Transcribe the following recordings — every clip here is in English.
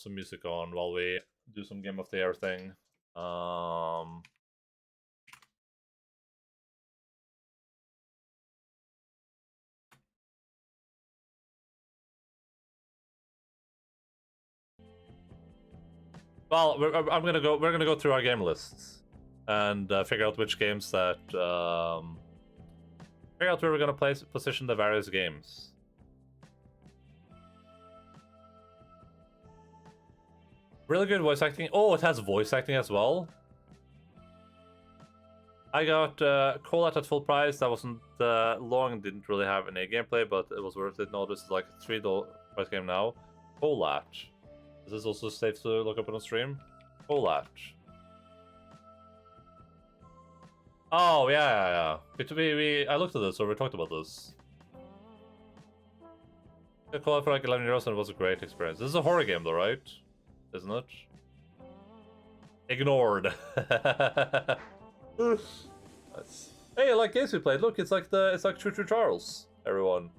some music on while we do some Game of the Year thing. Well, we're gonna go through our game lists and figure out which games that figure out where we're gonna position the various games. Really good voice acting. Oh, it has voice acting as well. I got Call Out at full price. That wasn't long, didn't really have any gameplay, but it was worth it. No, this is like a $3 price game now. Call Out. Is this also safe to look up on stream? Call Out. Oh, yeah. I looked at this, or we talked about this. I called it for like 11 euros and it was a great experience. This is a horror game though, right? Isn't it? Ignored. Hey, I like games we played. Look, it's like True True Charles, everyone.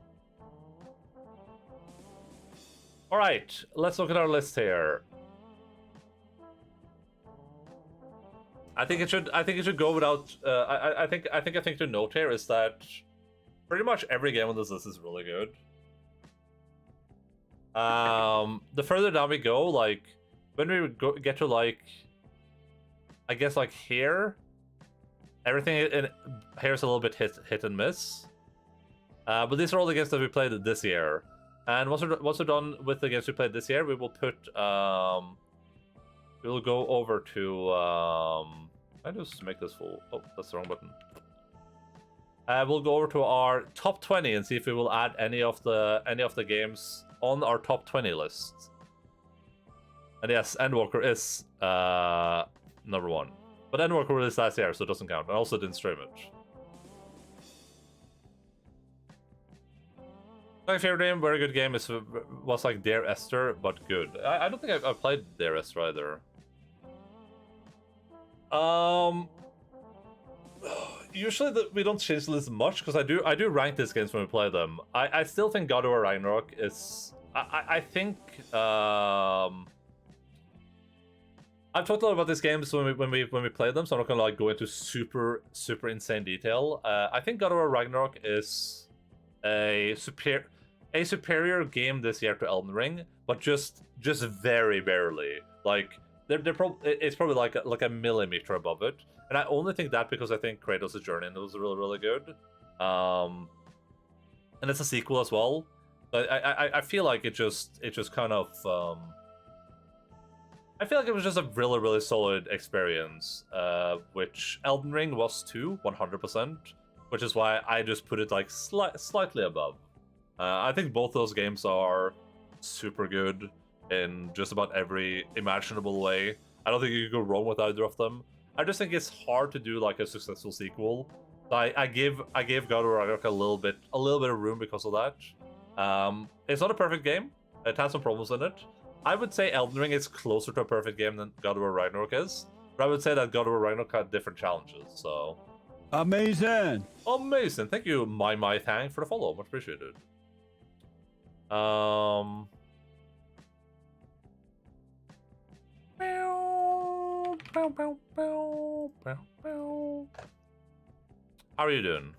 Alright, let's look at our list here. I think it should go without I think a thing to note here is that pretty much every game on this list is really good. The further down we go, like when we get to like I guess like here, everything in here is a little bit hit and miss. But these are all the games that we played this year. And once we're done with the games we played this year, we will put we will go over to I just make this full. Oh, that's the wrong button. We'll go over to our top 20 and see if we will add any of the games on our top 20 list. And yes, Endwalker is number 1. But Endwalker released last year, so it doesn't count. I also didn't stream it. My favorite game, very good game, was like Dear Esther, but good. I don't think I've played Dear Esther either. Usually we don't change the list much because I do rank these games when we play them. I still think God of War Ragnarok is. I think I've talked a lot about these games when we play them, so I'm not gonna like go into super insane detail. I think God of War Ragnarok is a superior game this year to Elden Ring, but just very barely. Like it's probably like a millimeter above it, and I only think that because I think Kratos' journey was really good, and it's a sequel as well. But I feel like it just kind of I feel like it was just a really solid experience, which Elden Ring was too, 100%, which is why I just put it like slightly above. I think both those games are super good in just about every imaginable way. I don't think you can go wrong with either of them. I just think it's hard to do like a successful sequel. So I gave God of War Ragnarok a little bit of room because of that. It's not a perfect game. It has some problems in it. I would say Elden Ring is closer to a perfect game than God of War Ragnarok is, but I would say that God of War Ragnarok had different challenges. So amazing. Thank you, my Thang, for the follow. Much appreciated. How are you doing?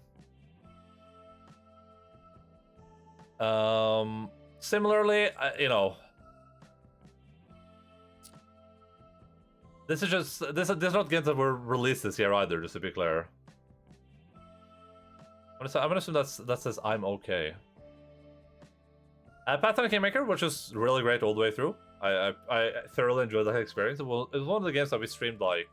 Similarly, you know, this is not games that were released this year either. Just to be clear, I'm gonna assume that says I'm okay. Pathfinder Kingmaker, which is really great all the way through. I thoroughly enjoyed that experience. It was one of the games that we streamed like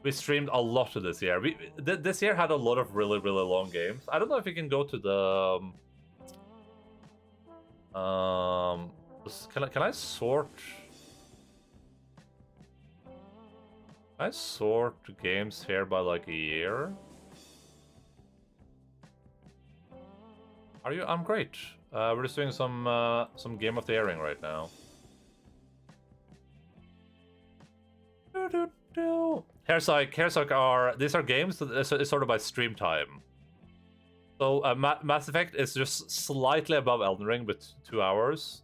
we streamed a lot of this year. This year had a lot of really long games. I don't know if you can go to the can I sort? Can I sort games here by like a year? Are you? I'm great. We're just doing some Game of the Year right now. Here's like these are games that is sort of by stream time. So Mass Effect is just slightly above Elden Ring with 2 hours.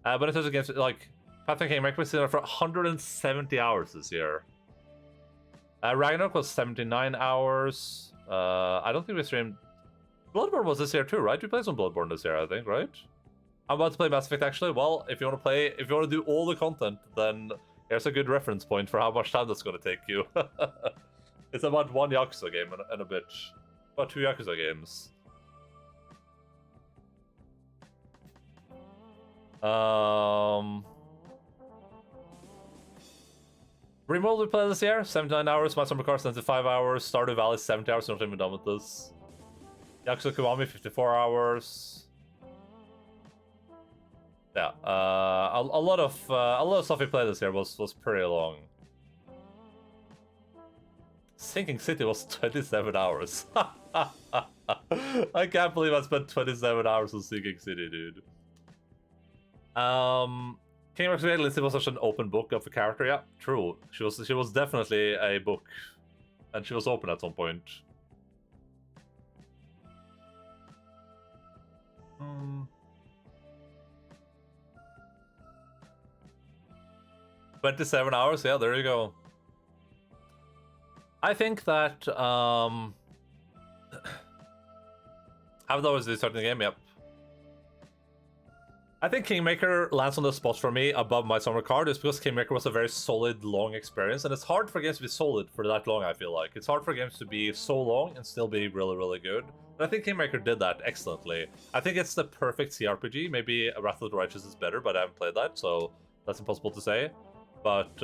But in terms of games, like Path of Kingmaker was sitting for 170 hours this year. Ragnarok was 79 hours. I don't think we streamed. Bloodborne was this year too, right? We played some Bloodborne this year, I think, right? I'm about to play Mass Effect actually. Well, if you want to do all the content, then here's a good reference point for how much time that's going to take you. It's about one Yakuza game and a bit. About 2 Yakuza games. Remote we played this year, 79 hours, My Summer Car 75 hours, Stardew Valley 70 hours, not even done with this. Yakuza Kiwami 54 hours. Yeah, a lot of stuff we played this year was pretty long. Sinking City was 27 hours. I can't believe I spent 27 hours on Sinking City, dude. King of Lizzie was such an open book of a character. Yeah, true. She was definitely a book, and she was open at some point. 27 hours. Yeah, there you go. I think that how was the starting the game? Yep. I think Kingmaker lands on the spot for me above My Summer Car just because Kingmaker was a very solid, long experience, and it's hard for games to be solid for that long, I feel like. It's hard for games to be so long and still be really, really good. And I think Kingmaker did that excellently. I think it's the perfect CRPG. Maybe Wrath of the Righteous is better, but I haven't played that, so that's impossible to say. But,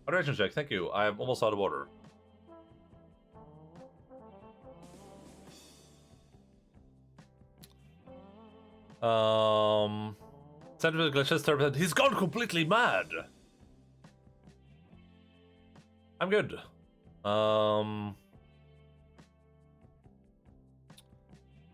moderation check, thank you. I'm almost out of order. Sentiment glitches, he's gone completely mad. I'm good.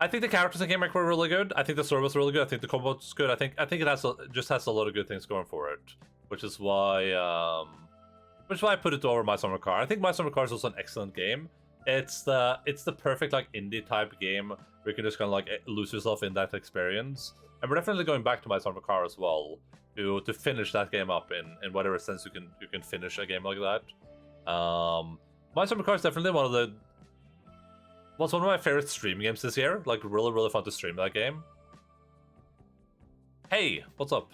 I think the characters in Kingmaker were really good. I think the story was really good. I think the combat was good. I think it just has a lot of good things going for it, which is why I put it over My Summer Car. I think My Summer Car is also an excellent game. It's the perfect like indie type game where you can just kind of like lose yourself in that experience. And we're definitely going back to My Summer Car as well to finish that game up in whatever sense you can finish a game like that. My Summer Car is definitely one of my favorite stream games this year. Like really, really fun to stream that game. Hey, what's up?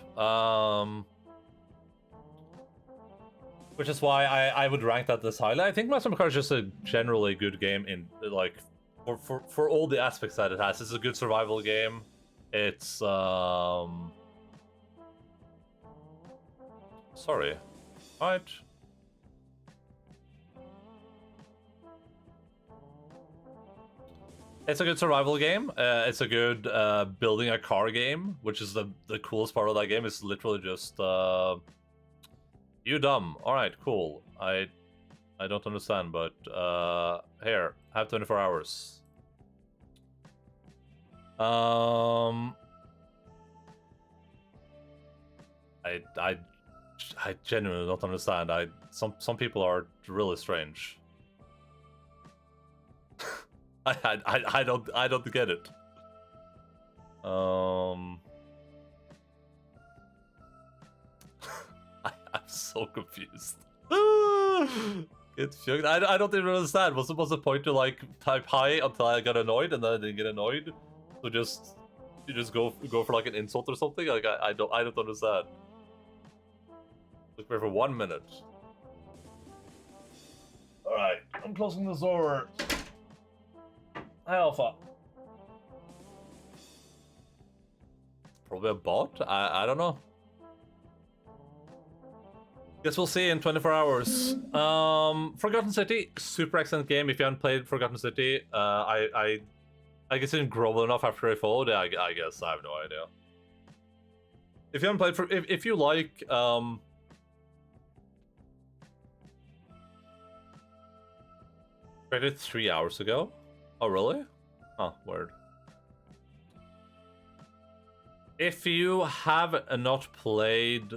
Which is why I would rank that this highly. I think My Summer Car is just a generally good game in like for all the aspects that it has. It's a good survival game. It's sorry. Alright. It's a good survival game. It's a good building a car game, which is the coolest part of that game. It's literally just you dumb. Alright, cool. I don't understand, but here, have 24 hours. I genuinely don't understand. Some people are really strange. I don't get it. I'm so confused. I don't even understand. What's the point to like type hi until I got annoyed and then I didn't get annoyed? So you just go for like an insult or something? Like I don't understand. Look for 1 minute. All right, I'm closing this door. Hi, Alpha. Probably a bot? I don't know. Guess we'll see in 24 hours. Forgotten City, super excellent game. If you haven't played Forgotten City, I guess it didn't grow enough after I followed. I guess I have no idea. If you haven't played, if you like, created 3 hours ago. Oh really? Oh, word. If you have not played,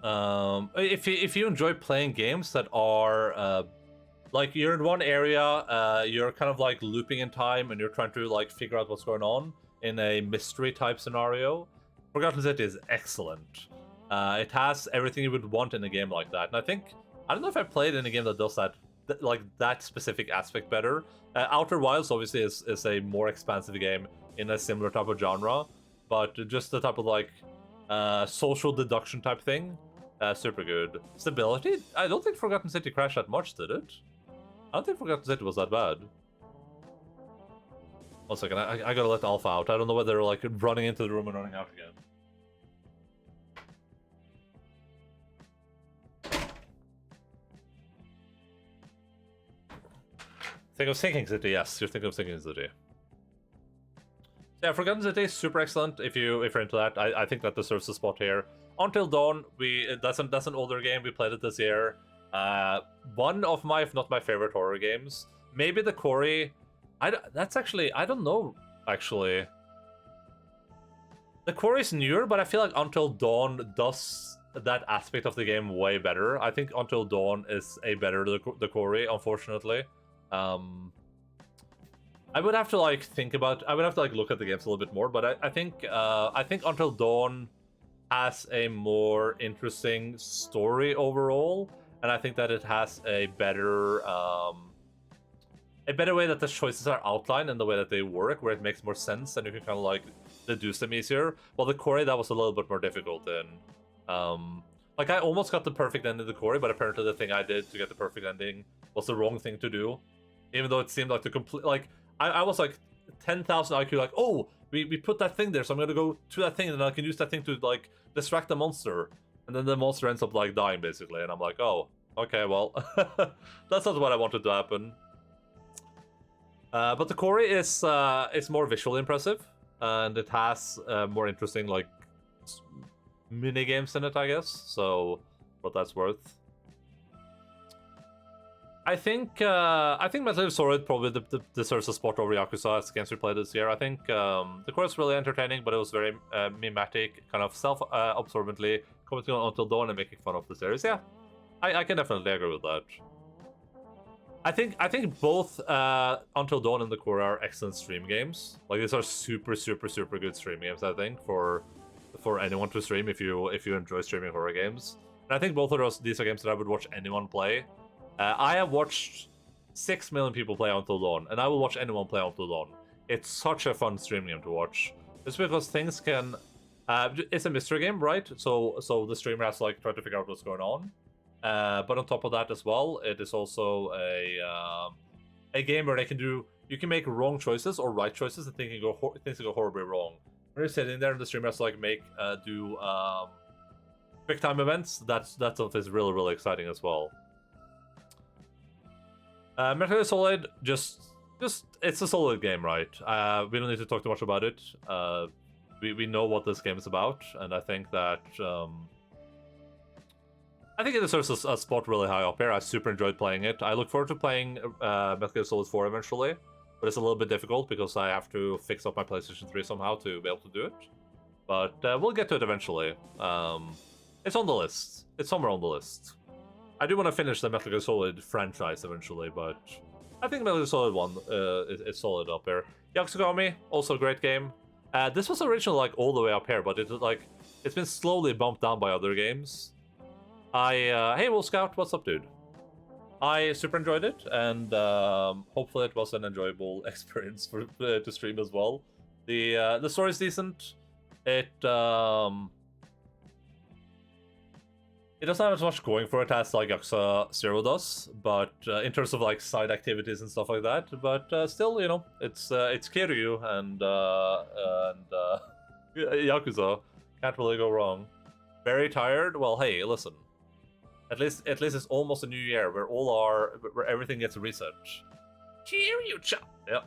if you enjoy playing games that are like you're in one area, you're kind of like looping in time and you're trying to like figure out what's going on. in a mystery type scenario, Forgotten City is excellent. It has everything you would want in a game like that, and I don't know if I played in a game that does that, like that specific aspect better. Outer Wilds obviously is a more expansive game in a similar type of genre, but just the type of like social deduction type thing, super good. Stability, I don't think Forgotten City crashed that much, did it? I don't think Forgotten City was that bad. 1 second, I gotta let Alpha out. I don't know whether they're like running into the room and running out again. Think of Sinking City, yes, you're thinking of Sinking City. Yeah, Forgotten City is super excellent if you're into that. I think that deserves a spot here. Until Dawn, that's an older game. We played it this year. One of my, if not my favorite horror games. Maybe the Quarry. I don't know, actually. The Quarry is newer, but I feel like Until Dawn does that aspect of the game way better. I think Until Dawn is a better the Quarry, unfortunately. I would have to like look at the games a little bit more, but I think Until Dawn has a more interesting story overall, and I think that it has a better way that the choices are outlined and the way that they work, where it makes more sense and you can kind of like deduce them easier. Well, the Quarry, that was a little bit more difficult in. Like I almost got the perfect ending of the Quarry, but apparently the thing I did to get the perfect ending was the wrong thing to do. Even though it seemed like the complete, like, I was like 10,000 IQ, like, oh, we put that thing there, so I'm gonna go to that thing, and I can use that thing to, like, distract the monster. And then the monster ends up, like, dying, basically, and I'm like, oh, okay, well, that's not what I wanted to happen. But the Quarry is more visually impressive, and it has more interesting, like, mini-games in it, I guess, so what that's worth. I think Metal Gear Solid probably deserves a spot over Yakuza as games we played this year. I think the core is really entertaining, but it was very mimetic, kind of self-absorbently commenting on Until Dawn and making fun of the series. Yeah, I can definitely agree with that. I think both Until Dawn and the Core are excellent stream games. Like these are super good stream games. I think for anyone to stream if you enjoy streaming horror games. And I think both of these are games that I would watch anyone play. I have watched 6 million people play Until Dawn, and I will watch anyone play Until Dawn. It's such a fun stream game to watch. Just because things can... it's a mystery game, right? So the streamer has to like try to figure out what's going on. But on top of that as well, it is also a game where you can make wrong choices or right choices and things can go horribly wrong. When you're sitting there and the streamer has to like do quick time events, that stuff is really exciting as well. Metal Gear Solid, just it's a solid game, right? We don't need to talk too much about it. We know what this game is about, and I think that I think it deserves a spot really high up here. I super enjoyed playing it. I look forward to playing Metal Gear Solid 4 eventually, but it's a little bit difficult because I have to fix up my PlayStation 3 somehow to be able to do it. But we'll get to it eventually. It's on the list. It's somewhere on the list. I do want to finish the Metal Gear Solid franchise eventually, but I think Metal Gear Solid 1 is solid up here. Yakuza, also a great game. This was originally like all the way up here, but it's been slowly bumped down by other games. Hey Wolf Scout, what's up, dude? I super enjoyed it, and hopefully it was an enjoyable experience to stream as well. The story's decent. It doesn't have as much going for it as like Yakuza 0 does, but in terms of like side activities and stuff like that. But still, you know, it's Kiryu and Yakuza. Can't really go wrong. Very tired? Well, hey, listen. At least it's almost a new year where everything gets reset. Kiryu-chan. Yeah.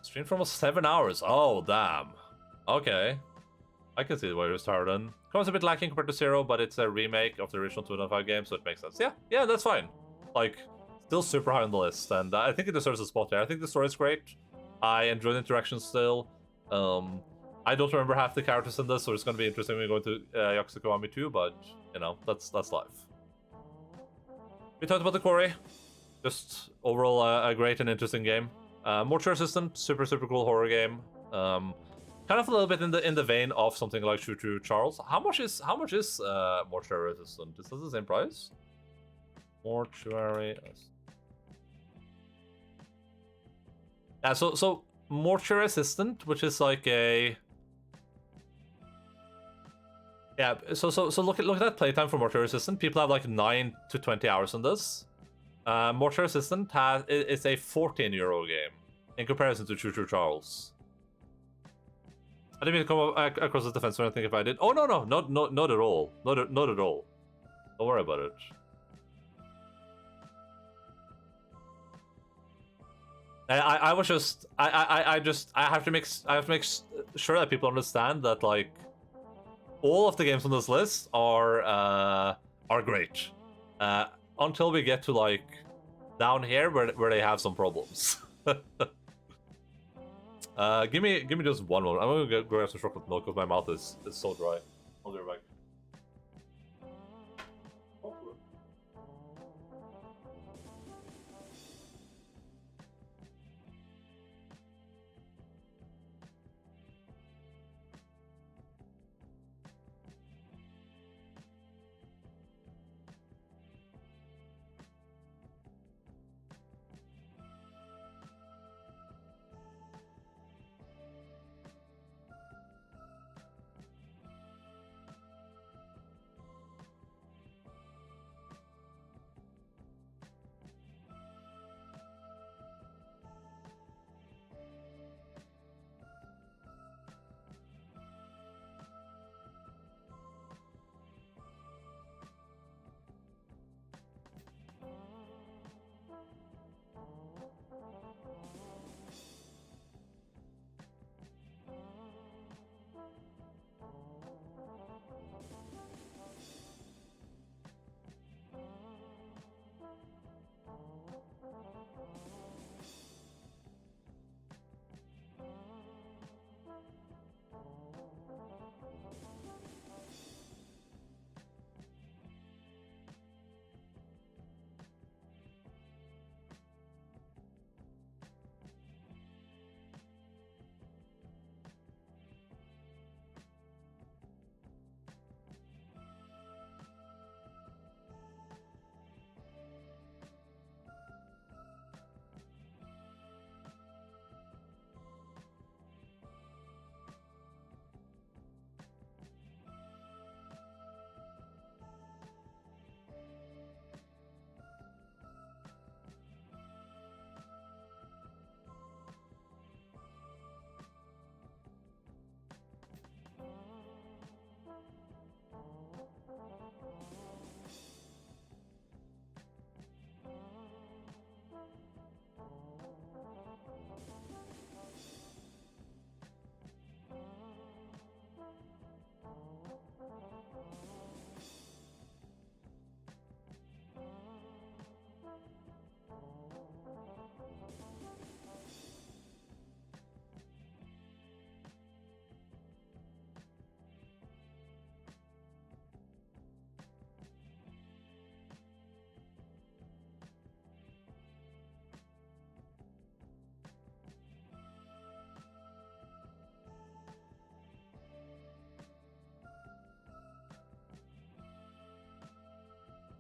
Stream for almost 7 hours. Oh, damn. Okay. I can see why you're tired then. Comes a bit lacking compared to 0, but it's a remake of the original 2.5 game, so it makes sense. Yeah, that's fine. Like, still super high on the list, and I think it deserves a spot there. I think the story is great. I enjoy the interactions still. I don't remember half the characters in this, so it's going to be interesting when we go into Yakuza Kiwami 2, but, you know, that's life. We talked about the Quarry. Just overall a great and interesting game. Mortuary Assistant, super cool horror game. Kind of a little bit in the vein of something like Choo Choo Charles. How much is Mortuary Assistant? Is this the same price? Mortuary. Yeah, so Mortuary Assistant, which is like a so look at that playtime for Mortuary Assistant. People have like 9 to 20 hours on this. Mortuary Assistant is a 14-euro game in comparison to Choo Choo Charles. I didn't mean to come across the defense when I think if I did. Oh no, not at all. Not at all. Don't worry about it. I was just I have to make sure that people understand that like all of the games on this list are great. Until we get to like down here where they have some problems. Give me just one moment. I'm gonna go have some chocolate milk because my mouth is so dry. I'll be right back.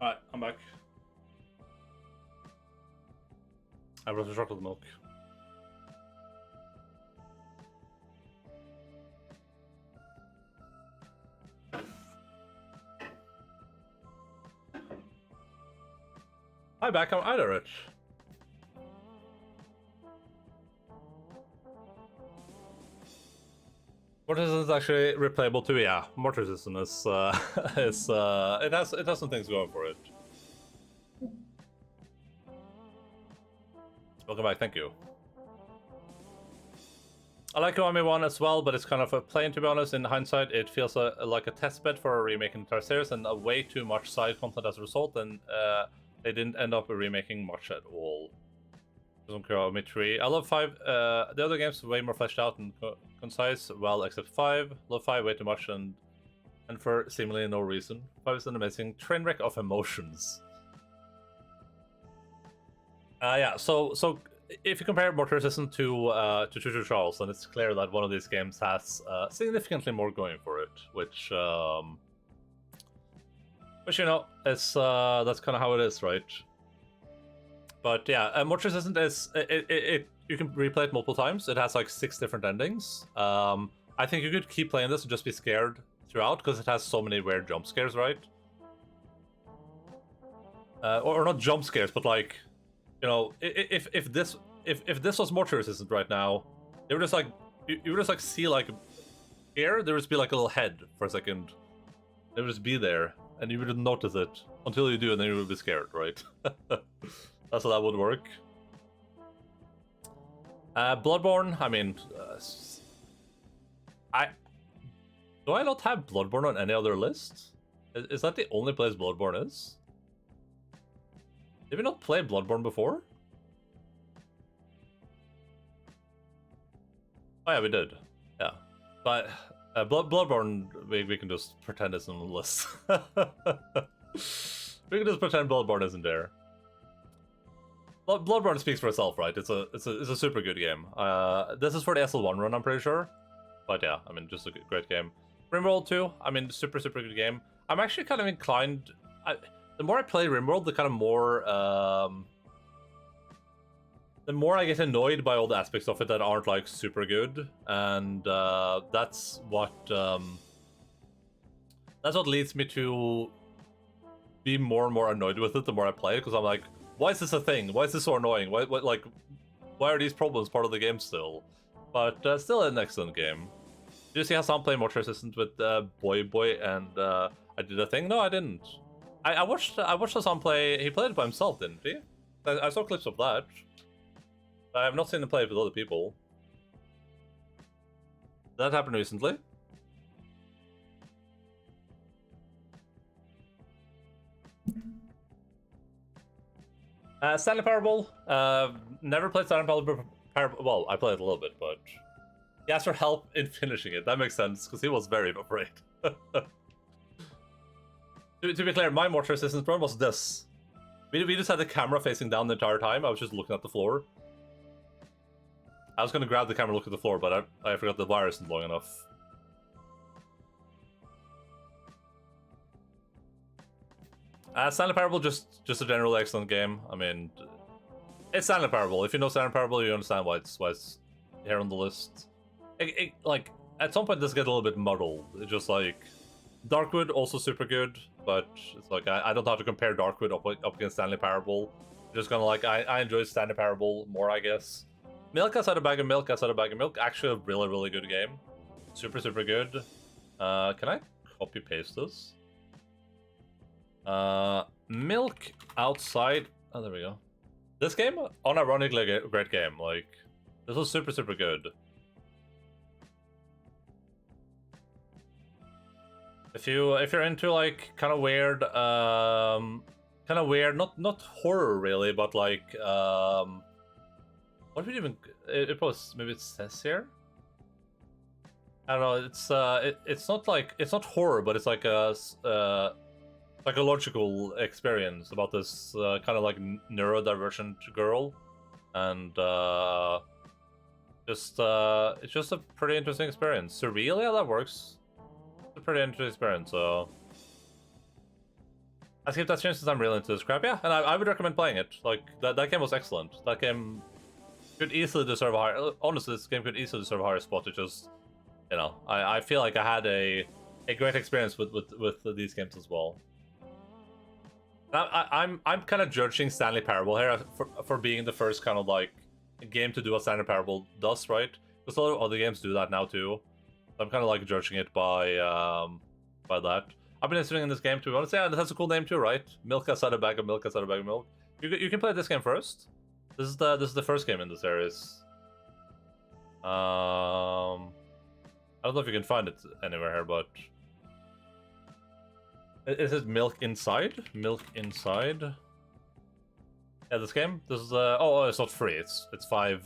Alright, I'm back. I brought the chocolate milk. Hi, back. I'm either rich. Mortar System is actually replayable too. Yeah, Mortar System is it has some things going for it. Welcome back. Thank you. I like Kiwami 1 as well, but it's kind of a plain, to be honest. In hindsight, it feels like a testbed for a remake in the entire series, and way too much side content as a result, and they didn't end up remaking much at all. Kiwami 3. I love 5. The other games are way more fleshed out and concise, well, except 5. Love 5 way too much, and for seemingly no reason. 5 is an amazing train wreck of emotions. Yeah, so if you compare Mortar Resistant to True Charles, then it's clear that one of these games has significantly more going for it, which you know, it's that's kind of how it is, right? But yeah, Mortar Resistant is you can replay it multiple times. It has like 6 different endings. I think you could keep playing this and just be scared throughout because it has so many weird jump scares, right? Or not jump scares, but like, you know, if this was Mortar Resistant right now, they would just like you would just like see like here there would just be like a little head for a second. It would just be there, and you wouldn't notice it until you do, and then you would be scared, right? That's how that would work. Bloodborne, I mean, do I not have Bloodborne on any other list? Is that the only place Bloodborne is? Did we not play Bloodborne before? Oh yeah, we did. Yeah, but Bloodborne, we can just pretend it's on the list. We can just pretend Bloodborne isn't there. Bloodborne speaks for itself, right? It's a super good game. This is for the SL1 run, I'm pretty sure. But yeah, I mean, just a great game. RimWorld 2, I mean, super good game. I'm actually kind of inclined. The more I play RimWorld, the kind of more the more I get annoyed by all the aspects of it that aren't like super good, and that's what leads me to be more and more annoyed with it the more I play it, because I'm like, why is this a thing? Why is this so annoying? Why are these problems part of the game still? But still an excellent game. Did you see how someone played Mortar Resistant with Boy and I did a thing? No, I didn't. I watched Hassan play. He played it by himself, didn't he? I saw clips of that. I have not seen him play it with other people. That happened recently. Stanley Parable. Never played Stanley Parable. Well, I played it a little bit, but he asked for help in finishing it. That makes sense, because he was very afraid. To be clear, my Mortar Resistance problem was this. We just had the camera facing down the entire time. I was just looking at the floor. I was going to grab the camera and look at the floor, but I forgot the wire isn't long enough. Stanley Parable, just a generally excellent game. I mean, it's Stanley Parable. If you know Stanley Parable, you understand why it's here on the list. Like, at some point, this gets a little bit muddled. It's just like, Darkwood, also super good, but it's like, I don't have to compare Darkwood up against Stanley Parable. Just kind of like, I enjoy Stanley Parable more, I guess. Milk Outside a Bag of Milk, Outside a Bag of Milk, actually a really good game. Super good. Can I copy-paste this? Milk Outside... Oh, there we go. This game, unironically a great game. Like, this was super good. If you're into like kind of weird, not horror really, but like what would even it was, maybe it says here. I don't know. It's not horror, but it's like a psychological experience about this kind of like neurodivergent girl, and it's just a pretty interesting experience. Surreal, yeah, that works. It's a pretty interesting experience. So I skipped that stream since I'm really into this crap. Yeah, and I would recommend playing it. Like that game was excellent. That game could easily deserve a higher. Honestly, this game could easily deserve a higher spot. It just, you know, I feel like I had a great experience with these games as well. I'm kind of judging Stanley Parable here for being the first kind of like game to do what Stanley Parable does, right? Because a lot of other games do that now too. So I'm kind of like judging it by that. I've been interested in this game too. Honestly, yeah, it has a cool name too, right? Milk Outside a Bag of Milk, Outside a Bag of Milk. You can play this game first. This is the first game in the series. I don't know if you can find it anywhere here, but is it Milk Inside? Milk Inside. Yeah, this game. This is oh, it's not free. It's 5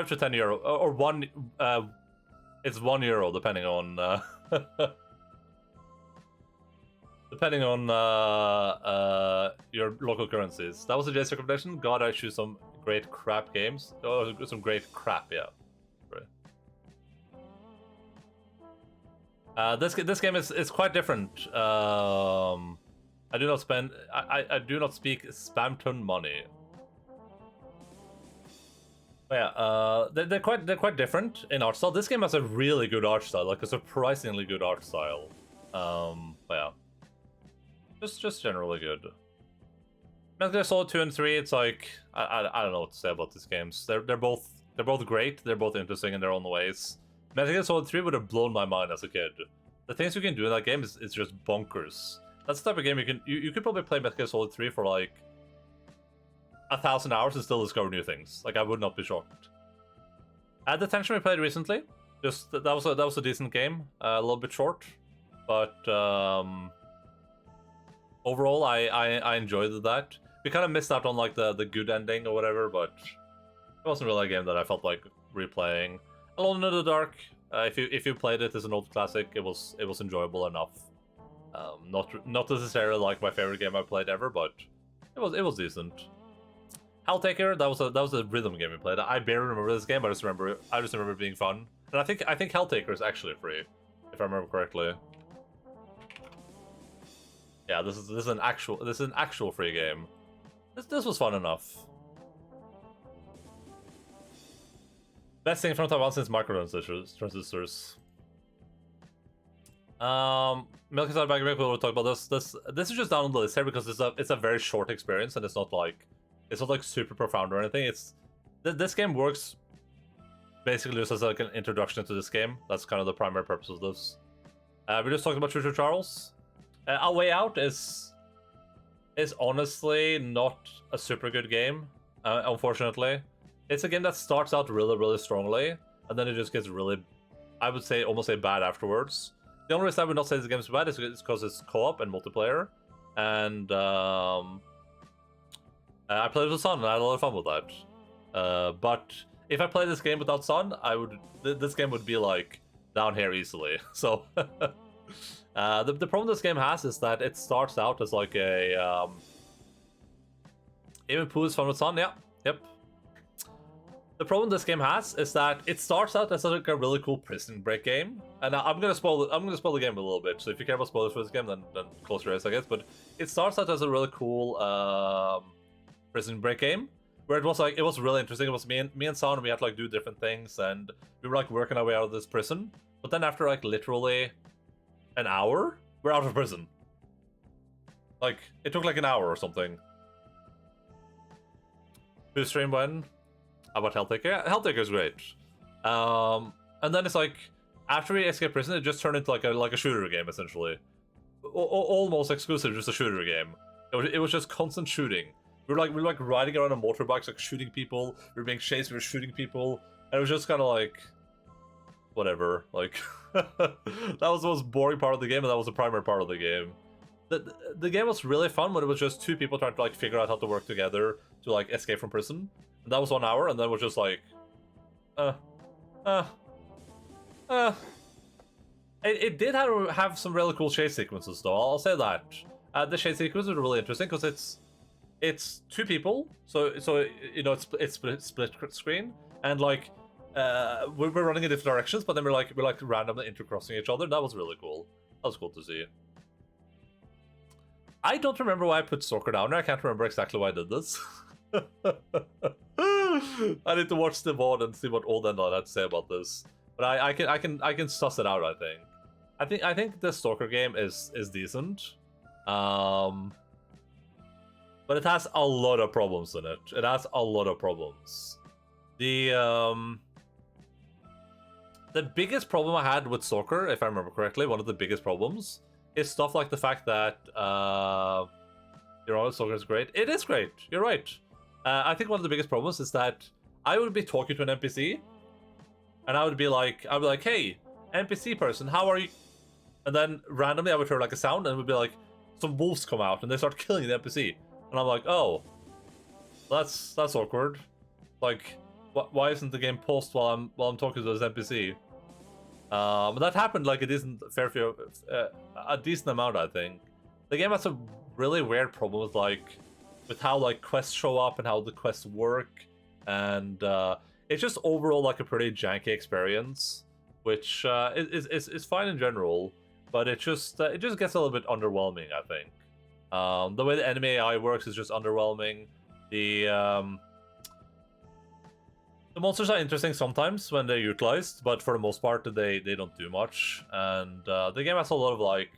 to 10 euro or one. It's €1 depending on depending on your local currencies. That was a Jay's recommendation. God, I choose some great crap games. Oh, some great crap, yeah. Right. This game is quite different. I do not spend. I do not speak spam ton money. But yeah, they're quite different in art style. This game has a really good art style, like a surprisingly good art style. But yeah, just generally good. Metal Gear Solid 2 and 3, it's like I don't know what to say about these games. They're both great. They're both interesting in their own ways. Metal Gear Solid 3 would have blown my mind as a kid. The things you can do in that game is just bonkers. That's the type of game you could probably play Metal Gear Solid 3 for like 1,000 hours and still discover new things. Like, I would not be shocked. Add Detention we played recently. Just that was a decent game. A little bit short, but overall I enjoyed that. We kind of missed out on like the good ending or whatever, but it wasn't really a game that I felt like replaying. Alone in the Dark. If you played it as an old classic, it was enjoyable enough. Not necessarily like my favorite game I played ever, but it was decent. Helltaker, that was a rhythm game we played. I barely remember this game, but I just remember it being fun. And I think Helltaker is actually free, if I remember correctly. Yeah, this is an actual free game. This was fun enough. Best thing from Taiwan since microtransistors. Milk Inside Bag of we'll talk about this. This is just down on the list here because it's a very short experience and it's not like super profound or anything. This game works basically just as like an introduction to this game. That's kind of the primary purpose of this. We just talked about Choo Choo Charles. A Way Out is honestly not a super good game, unfortunately. It's a game that starts out really strongly, and then it just gets really, I would say, almost bad afterwards. The only reason I would not say this game is bad is because it's co-op and multiplayer, and I played with Sun and I had a lot of fun with that. But if I played this game without Sun, this game would be like down here easily. So the problem this game has is that it starts out as like a even Pooh is fun with Sun. Yeah, yep. The problem this game has is that it starts out as like a really cool prison break game, and I'm gonna spoil the game a little bit. So if you care about spoilers for this game, then close your eyes, I guess. But it starts out as a really cool prison break game, where it was really interesting. It was me and Son, we had to like do different things, and we were like working our way out of this prison. But then after like literally an hour, we're out of prison. Like it took like an hour or something. Who stream when? About Helltaker? Yeah, Helltaker's great. And then it's like after we escape prison, it just turned into like a shooter game essentially, almost exclusive, just a shooter game. It was just constant shooting. We were like riding around on motorbikes, like shooting people. We were being chased. We were shooting people, and it was just kind of like whatever. Like that was the most boring part of the game, and that was the primary part of the game. The game was really fun when it was just two people trying to like figure out how to work together to like escape from prison. And that was 1 hour, and then it was just like, It did have some really cool chase sequences, though. I'll say that. The chase sequences are really interesting because it's two people, so you know it's split screen, and like we're running in different directions, but then we're like randomly intercrossing each other. That was really cool. That was cool to see. I don't remember why I put Stalker down there. I can't remember exactly why I did this. I need to watch the VOD and see what old Endaline had to say about this. But I can suss it out. I think the Stalker game is decent. But it has a lot of problems in it. It has a lot of problems. The biggest problem I had with Stalker, if I remember correctly, one of the biggest problems is stuff like the fact that Stalker is great. It is great. You're right. I think one of the biggest problems is that I would be talking to an NPC, and I would be like, hey, NPC person, how are you? And then randomly I would hear like a sound, and it would be like some wolves come out, and they start killing the NPC, and I'm like, oh, that's awkward. Like, why isn't the game paused while I'm talking to this NPC? That happened like a decent amount, I think. The game has a really weird problem with how like quests show up and how the quests work. and it's just overall like a pretty janky experience, which is fine in general, but it just gets a little bit underwhelming, I think. The way the enemy AI works is just underwhelming. The monsters are interesting sometimes when they're utilized, but for the most part, they don't do much. And the game has a lot of like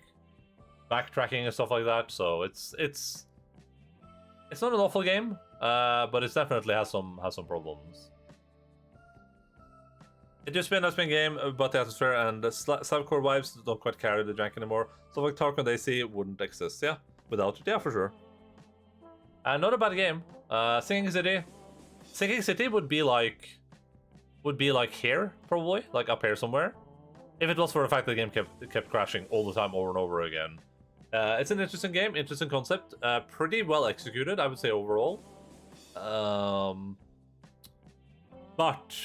backtracking and stuff like that, so it's not an awful game, but it definitely has some problems. It just been a nice game, but the atmosphere and the Slabcore vibes don't quite carry the jank anymore. So like Tarkon Daisy wouldn't exist, yeah, without it, yeah, for sure. Not a bad game. Sinking City would be like here, probably, like up here somewhere, if it was for the fact that the game kept crashing all the time over and over again. It's an interesting game, interesting concept, pretty well executed, I would say, overall. But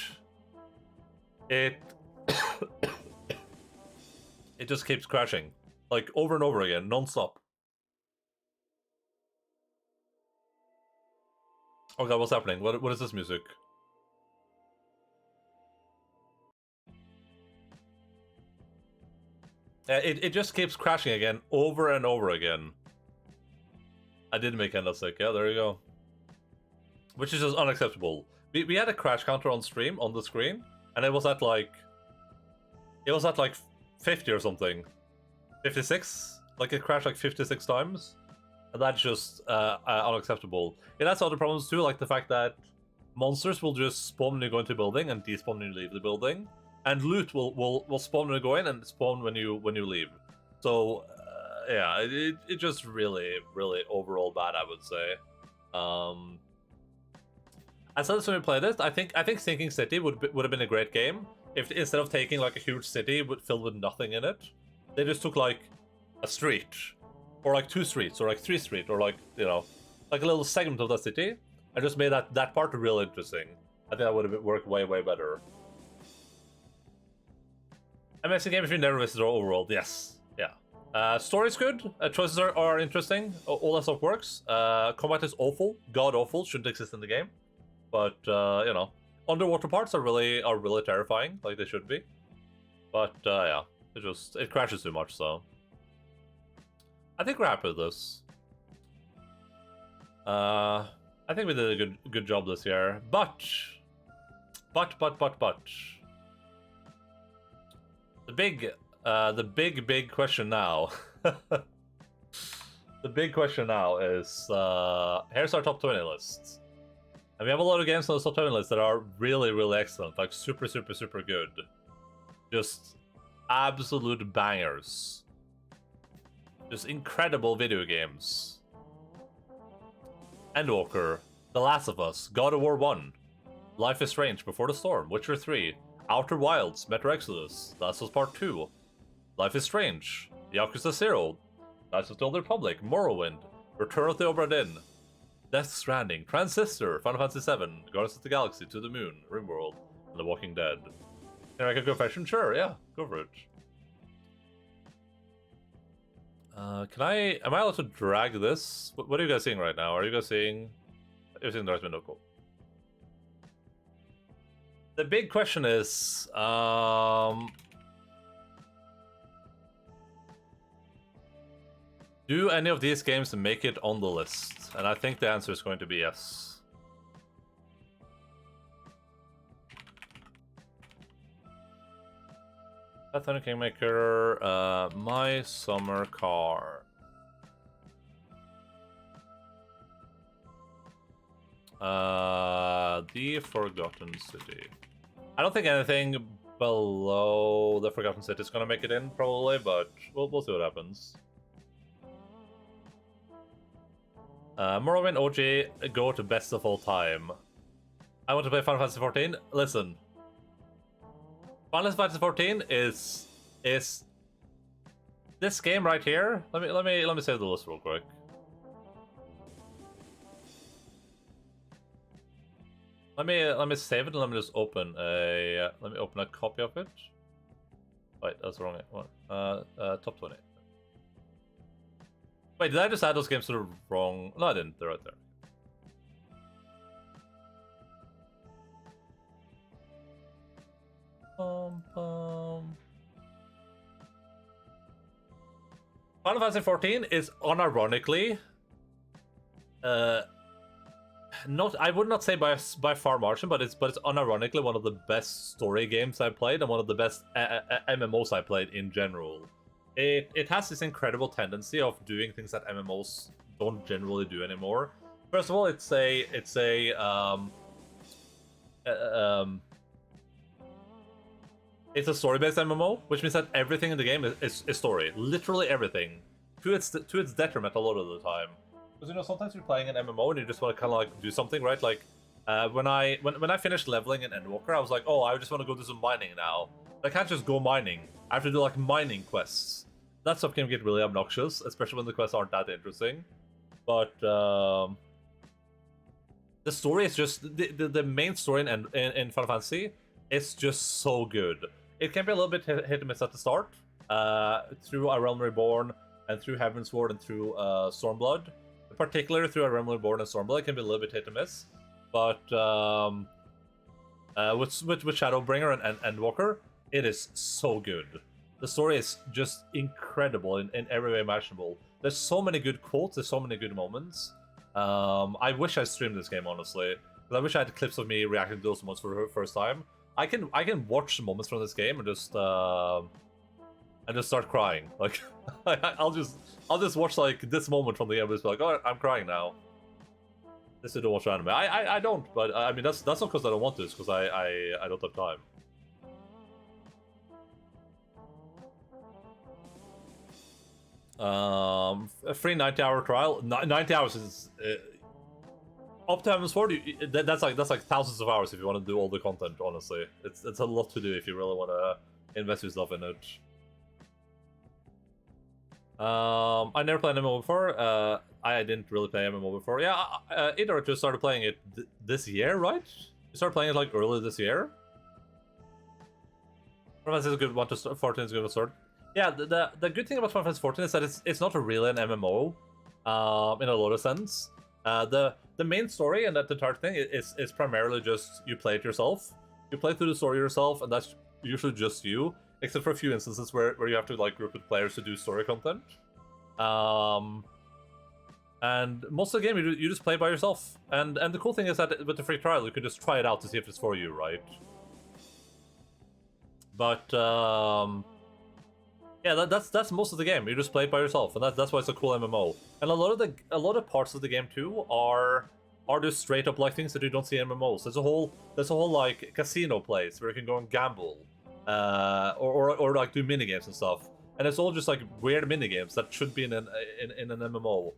it it just keeps crashing, like over and over again, non-stop. Oh god, what's happening? What is this music? It just keeps crashing again, over and over again. I did make Enda sick, yeah, there you go. Which is just unacceptable. We had a crash counter on stream, on the screen, and it was at like 50 or something. 56? Like it crashed like 56 times. And that's just unacceptable. It has other problems too, like the fact that monsters will just spawn when you go into a building and despawn when you leave the building. And loot will spawn when you go in and spawn when you leave. So yeah, it just really overall bad, I would say. I said this when we played it. I think Sinking City would have been a great game if instead of taking like a huge city filled with nothing in it, they just took like a street, or like 2 streets, or like 3 streets, or like, you know, like a little segment of the city, and just made that part real interesting. I think that would have worked way better. Amazing game if you never visited our overworld. Yes, yeah. Story's good. Choices are interesting. All that stuff works. Combat is awful, god awful. Shouldn't exist in the game. But you know, underwater parts are really terrifying, like they should be. But yeah, it crashes too much. So I think we're happy with this. I think we did a good job this year. But the big question now. The big question now is here's our top 20 list. And we have a lot of games on the top 20 list that are really excellent, like super good. Just absolute bangers. Just incredible video games. Endwalker, The Last of Us, God of War 1, Life is Strange, Before the Storm, Witcher 3, Outer Wilds, Metro Exodus, Last of Us Part 2, Life is Strange, Yakuza 0, Knights of the Old Republic, Morrowind, Return of the Obra Dinn, Death Stranding, Transistor, Final Fantasy 7, Guardians of the Galaxy, To the Moon, RimWorld, and The Walking Dead. Can I make a confession? Sure, yeah, go for it. Am I allowed to drag this? What are you guys seeing right now? Are you guys seeing... You're seeing the right window, cool. The big question is, do any of these games make it on the list? And I think the answer is going to be yes. Thunder Kingmaker, My Summer Car. The Forgotten City. I don't think anything below the Forgotten City is gonna make it in, probably, but we'll see what happens. Morrowind OG, go to best of all time. I want to play Final Fantasy 14. Listen. Final Fantasy 14 is this game right here. Let me save the list real quick. Let me save it and let me just open a copy of it. Wait, that's the wrong one. Top 20. Wait, did I just add those games to the wrong? No, I didn't. They're right there. Final Fantasy 14 is unironically, not, I would not say by far margin, but it's unironically one of the best story games I played and one of the best MMOs I played in general. It has this incredible tendency of doing things that MMOs don't generally do anymore. First of all, it's a story-based MMO, which means that everything in the game is story. Literally everything. To its detriment a lot of the time. Because, you know, sometimes you're playing an MMO and you just want to kind of like do something, right? Like, when I finished leveling in Endwalker, I was like, oh, I just want to go do some mining now. I can't just go mining. I have to do like mining quests. That stuff can get really obnoxious, especially when the quests aren't that interesting. But the story is just the main story in Final Fantasy is just so good. It can be a little bit hit and miss at the start, through A Realm Reborn and through Heavensward and through Stormblood. Particularly through A Realm Reborn and Stormblood, it can be a little bit hit and miss. But with Shadowbringer and Endwalker, it is so good. The story is just incredible in every way imaginable. There's so many good quotes, there's so many good moments. I wish I streamed this game, honestly. Because I wish I had clips of me reacting to those moments for the first time. I can watch moments from this game and just start crying. Like, I'll just watch like this moment from the game and just be like, oh, I'm crying now. This is to watch anime. I don't, but I mean that's not because I don't want to, it's because I don't have time. A free 90-hour trial. 90 hours is up to Heavensward. That's like thousands of hours if you want to do all the content. Honestly, it's a lot to do if you really want to invest yourself in it. I never played MMO before. I didn't really play MMO before. Yeah, Idar just started playing it this year, right? You started playing it like earlier this year. Final Fantasy is a good one to start. 14 is a good one to start. Yeah, the good thing about Final Fantasy 14 is that it's not really an MMO, in a lot of sense. The main story and that entire thing is primarily just you play it yourself. You play through the story yourself, and that's usually just you, except for a few instances where you have to like group with players to do story content. And most of the game you just play by yourself. And the cool thing is that with the free trial you can just try it out to see if it's for you, right? But yeah, that's most of the game. You just play it by yourself, and that's why it's a cool MMO. And a lot of parts of the game too are just straight up like things that you don't see in MMOs. There's a whole like casino place where you can go and gamble, or like do mini games and stuff. And it's all just like weird mini games that should be in an MMO.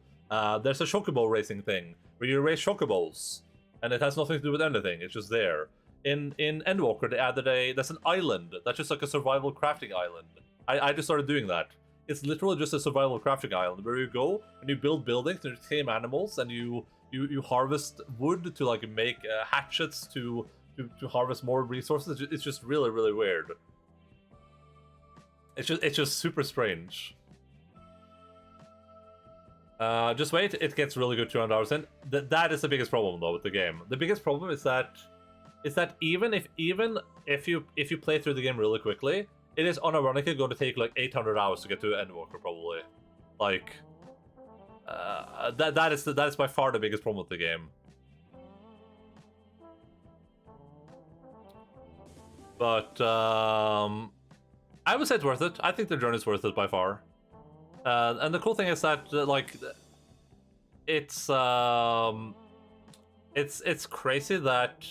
There's a chocobo racing thing where you race chocobos, and it has nothing to do with anything. It's just there. In Endwalker, they added there's an island that's just like a survival crafting island. I just started doing that. It's literally just a survival crafting island where you go and you build buildings and you tame animals and you harvest wood to like make hatchets to harvest more resources. It's just really, really weird. It's just super strange. Just wait, it gets really good 200 hours in. That is the biggest problem though with the game. The biggest problem is that even if you play through the game really quickly, it is unironically going to take like 800 hours to get to Endwalker probably. Like that is by far the biggest problem with the game. But I would say it's worth it. I think the journey is worth it by far. And the cool thing is that like it's crazy that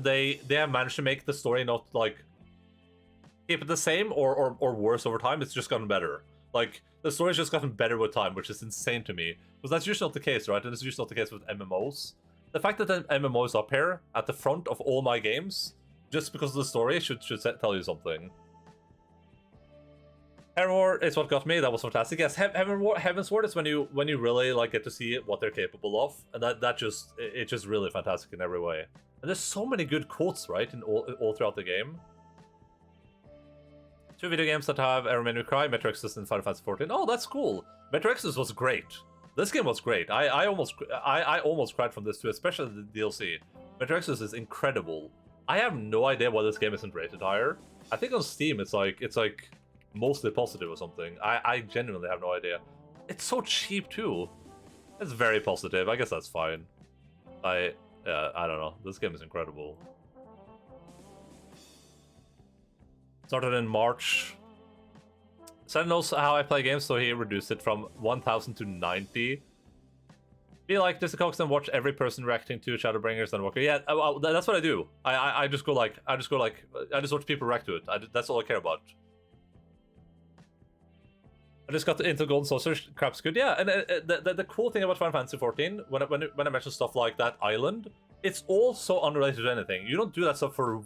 they have managed to make the story not like keep it the same or worse over time. It's just gotten better. Like the story's just gotten better with time, which is insane to me. Because that's usually not the case, right? And it's usually not the case with MMOs. The fact that an MMO is up here at the front of all my games, just because of the story, should tell you something. Heavenward is what got me. That was fantastic. Yes, Heavensward is when you really like get to see what they're capable of, and it's just really fantastic in every way. And there's so many good quotes, right, in all throughout the game. 2 video games that have Error Menu Cry, Metro Exodus, and Final Fantasy 14. Oh, that's cool. Metro Exodus was great. This game was great. I almost cried from this too, especially the DLC. Metro Exodus is incredible. I have no idea why this game isn't rated higher. I think on Steam it's like mostly positive or something. I genuinely have no idea. It's so cheap too. It's very positive. I guess that's fine. I don't know. This game is incredible. Started in March. Sen knows how I play games, so he reduced it from 1,000 to 90. Be like Disney Cox and watch every person reacting to Shadowbringers and Walker. Yeah, that's what I do. I just watch people react to it. That's all I care about. I just got into Golden Saucer. Crap's good. Yeah, and the cool thing about Final Fantasy 14, when I mention stuff like that island, it's all so unrelated to anything. You don't do that stuff for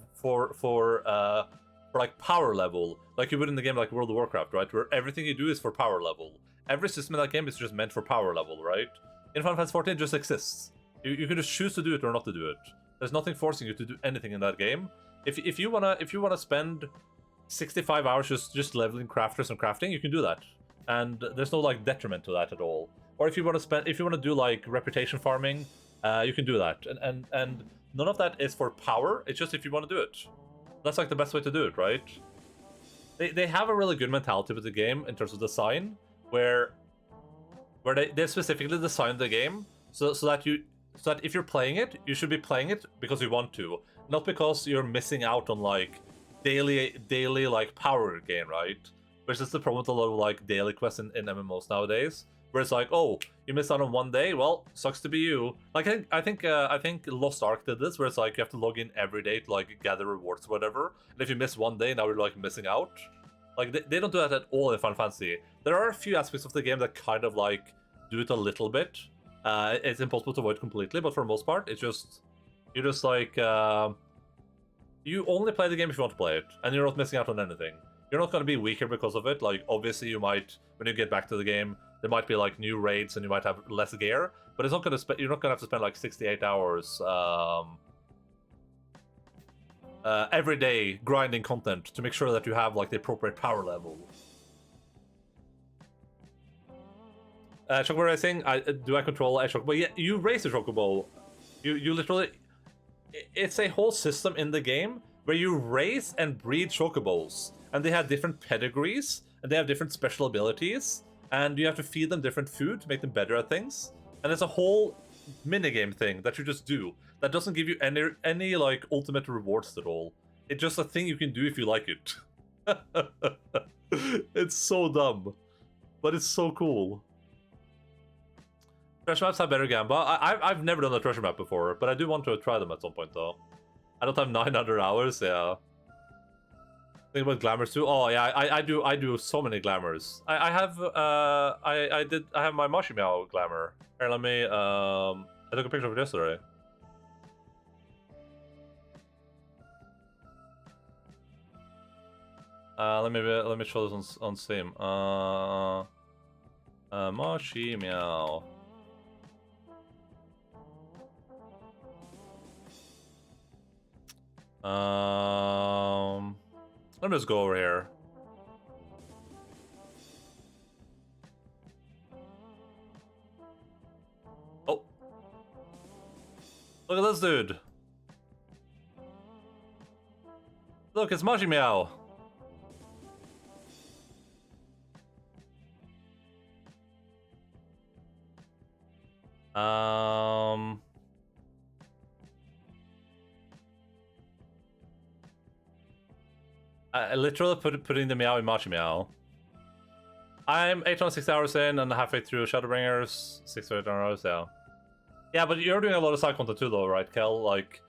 like power level, like you would in the game like World of Warcraft, right? Where everything you do is for power level. Every system in that game is just meant for power level, right? In Final Fantasy 14, it just exists. You can just choose to do it or not to do it. There's nothing forcing you to do anything in that game. If you wanna spend 65 hours just leveling crafters and crafting, you can do that, and there's no like detriment to that at all. Or if you want to do like reputation farming, you can do that, and none of that is for power. It's just if you want to do it. That's like the best way to do it, right? They have a really good mentality with the game in terms of design, where they specifically designed the game so that if you're playing it, you should be playing it because you want to, not because you're missing out on like daily like power gain, right? Which is the problem with a lot of like daily quests in MMOs nowadays, where it's like, oh, you missed out on one day, well, sucks to be you. Like I think Lost Ark did this, where it's like you have to log in every day to like gather rewards or whatever, and if you miss one day, now you're like missing out. Like they don't do that at all in Final Fantasy. There are a few aspects of the game that kind of like do it a little bit. It's impossible to avoid completely, but for the most part, it's just you're just like you only play the game if you want to play it, and you're not missing out on anything. You're not going to be weaker because of it. Like obviously you might, when you get back to the game, there might be like new raids and you might have less gear, but it's not going to you're not going to have to spend like 68 hours every day grinding content to make sure that you have like the appropriate power level. Chocobo racing, do I control a chocobo? Yeah, you race a chocobo. You literally, it's a whole system in the game where you raise and breed chocobos, and they have different pedigrees and they have different special abilities, and you have to feed them different food to make them better at things. And it's a whole minigame thing that you just do that doesn't give you any like ultimate rewards at all. It's just a thing you can do if you like it. It's so dumb, but it's so cool. Treasure maps have better gamba. I've never done a treasure map before, but I do want to try them at some point though. I don't have 900 hours, yeah. Think about glamours too. Oh yeah, I do so many glamours. I have I have my Marshmallow glamour. Here, let me I took a picture of it yesterday. Let me show this on Steam. Marshmallow. Let me just go over here. Oh. Look at this dude. Look, it's Marshmallow. I literally putting the meow in Marshmallow. I'm 860 hours in and halfway through Shadowbringers. 6 to 8 hours, yeah. Yeah, but you're doing a lot of side content too, though, right, Kel? Like,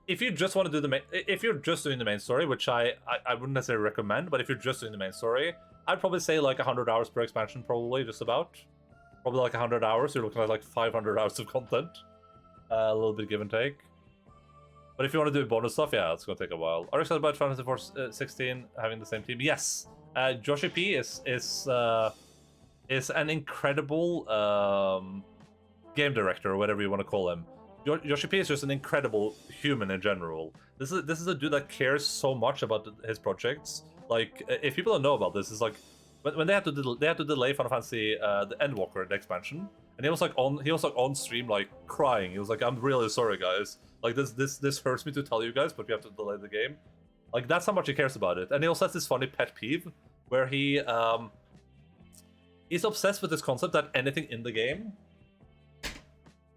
if you just want to do the main, if you're just doing the main story, which I wouldn't necessarily recommend, but if you're just doing the main story, I'd probably say like 100 hours per expansion, probably, just about. Probably like 100 hours. You're looking at like 500 hours of content. A little bit give and take. But if you want to do bonus stuff, yeah, it's going to take a while. Are you excited about Final Fantasy 16 having the same team? Yes. Joshi P is an incredible game director, or whatever you want to call him. Joshi P is just an incredible human in general. This is a dude that cares so much about his projects. Like, if people don't know about this, it's like when they had to delay Final Fantasy the Endwalker, the expansion, and he was like on stream like crying. He was like, "I'm really sorry, guys. Like this hurts me to tell you guys, but we have to delay the game. Like that's how much he cares about it. And he also has this funny pet peeve where he's obsessed with this concept that anything in the game,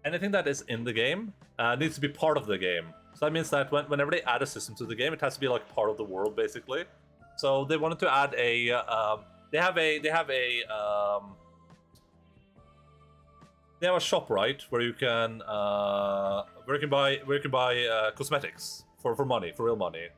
anything that is in the game, needs to be part of the game. So that means that whenever they add a system to the game, it has to be like part of the world, basically. So they wanted to add a. They have a shop, right, where you can buy cosmetics for money, for real money,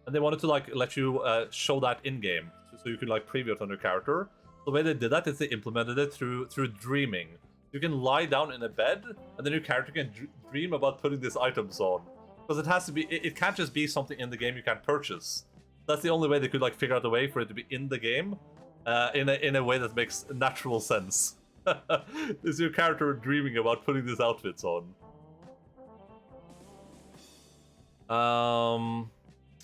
and they wanted to like let you show that in game, so you can like preview it on your character. The way they did that is they implemented it through dreaming. You can lie down in a bed, and then your character can dream about putting these items on. Because it has to be, it can't just be something in the game you can't purchase. That's the only way they could like figure out a way for it to be in the game, in a way that makes natural sense. Is your character dreaming about putting these outfits on? I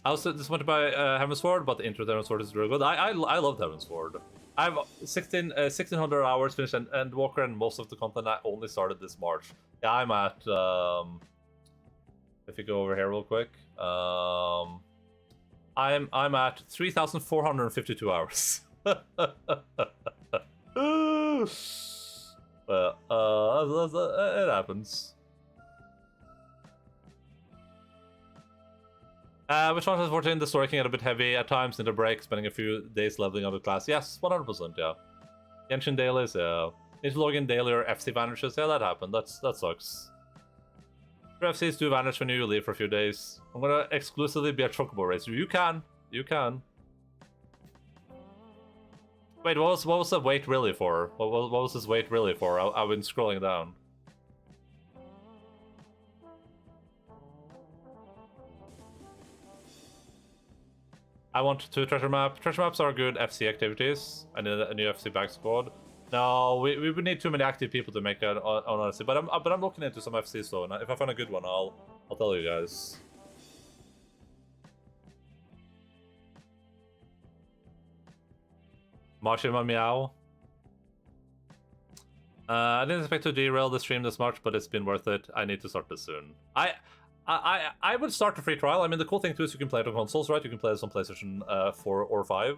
also just went to buy Heaven's Sword, but the intro to Heaven's Sword is really good. I loved Heaven's Sword. I have 1600 hours finished and Walker, and most of the content I only started this March. Yeah, I'm at if you go over here real quick, I'm at 3,452 hours. But it happens. Which one has 14? The story can get a bit heavy at times. Need a break, spending a few days leveling up the class. Yes, 100%, yeah. Genshin dailies, yeah. Need to log in daily or FC vanishes. Yeah, that happened. That sucks. FCs do vanish when you leave for a few days. I'm gonna exclusively be a chocobo racer. You can. Wait, what was the wait really for? What was this wait really for? I've been scrolling down. I want to treasure map. Treasure maps are good FC activities. I need a new FC back squad. No, we would need too many active people to make that, honestly. But I'm looking into some FCs though, and if I find a good one, I'll tell you guys. Mashima Meow. I didn't expect to derail the stream this much, but it's been worth it. I need to start this soon. I would start the free trial. I mean, the cool thing too is you can play it on consoles, right? You can play this on PlayStation 4 or 5.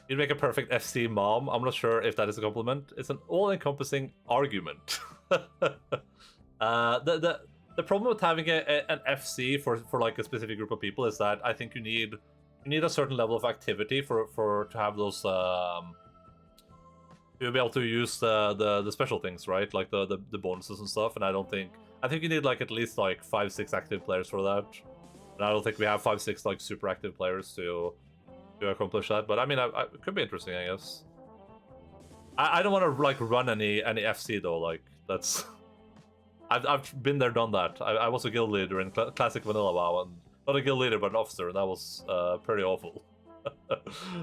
You'd make a perfect FC mom. I'm not sure if that is a compliment. It's an all-encompassing argument. The problem with having an FC for like a specific group of people is that I think you need a certain level of activity to have those to be able to use the special things, right? Like the bonuses and stuff. And I think you need like at least like 5-6 active players for that. And I don't think we have 5-6 like super active players to accomplish that. But I mean, it could be interesting, I guess. I don't want to like run any FC though. Like that's I've been there, done that. I was a guild leader in classic vanilla WoW, and not a guild leader but an officer, and that was pretty awful.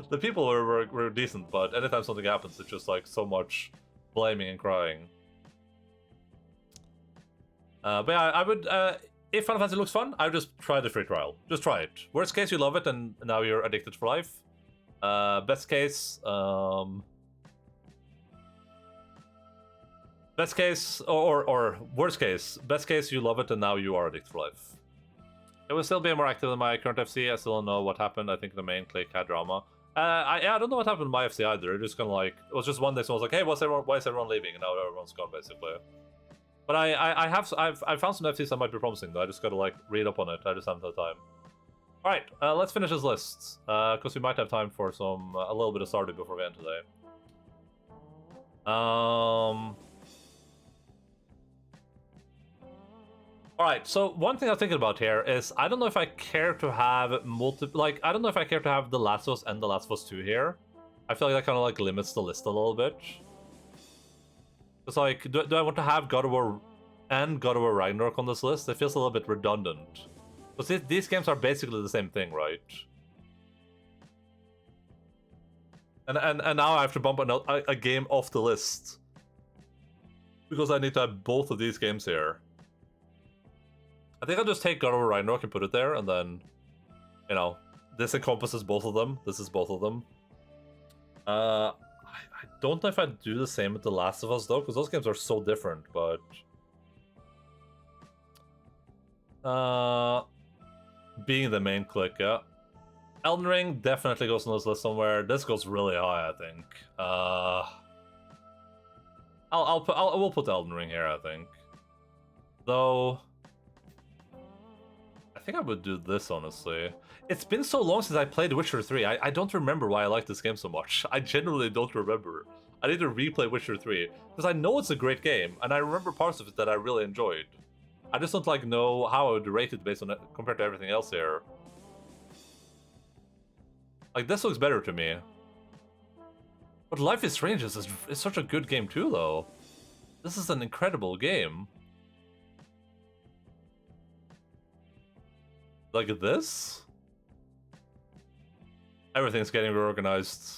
The people were decent, but anytime something happens, it's just like so much blaming and crying. But yeah, I would, if Final Fantasy looks fun, I would just try the free trial. Just try it. Worst case, you love it, and now you're addicted for life. Best case, or worst case, best case, you love it, and now you are addicted for life. It will still be more active than my current FC. I still don't know what happened. I think the main click had drama. I don't know what happened to my FC either. It just kind of like, it was just one day someone was like, hey, why is everyone leaving? And now everyone's gone, basically. But I've found some FCs that might be promising though. I just gotta like read up on it. I just haven't had time. All right, let's finish this list because we might have time for some a little bit of Stardew before we end today. All right, so one thing I'm thinking about here is I don't know if I care to have I don't know if I care to have The Last of Us and The Last of Us 2 here. I feel like that kind of like limits the list a little bit. It's like, do I want to have God of War and God of War Ragnarok on this list? It feels a little bit redundant. Because these games are basically the same thing, right? And now I have to bump a game off the list. Because I need to have both of these games here. I think I'll just take God of War Ragnarok and put it there, and then, you know, this encompasses both of them. This is both of them. I don't know if I'd do the same with The Last of Us, though, because those games are so different, but... Being the main click, yeah. Elden Ring definitely goes on this list somewhere. This goes really high, I think. We'll put Elden Ring here, I think. Though, I think I would do this, honestly. It's been so long since I played Witcher 3. I don't remember why I like this game so much. I genuinely don't remember. I need to replay Witcher 3, because I know it's a great game, and I remember parts of it that I really enjoyed. I just don't like know how I would rate it based on it compared to everything else here. Like, this looks better to me. But Life is Strange is such a good game too, though. This is an incredible game. Like this? Everything's getting reorganized.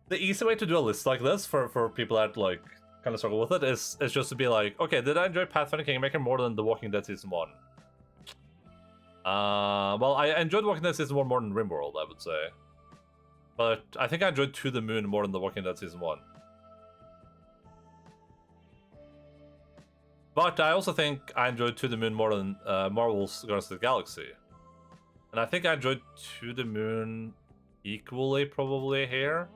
The easy way to do a list like this for people that like kind of struggle with it is just to be like, okay, did I enjoy Pathfinder Kingmaker more than The Walking Dead Season 1? Well, I enjoyed Walking Dead Season 1 more than RimWorld, I would say. But I think I enjoyed To the Moon more than The Walking Dead Season 1. But I also think I enjoyed To the Moon more than Marvel's Guardians of the Galaxy. And I think I enjoyed To the Moon equally, probably, here.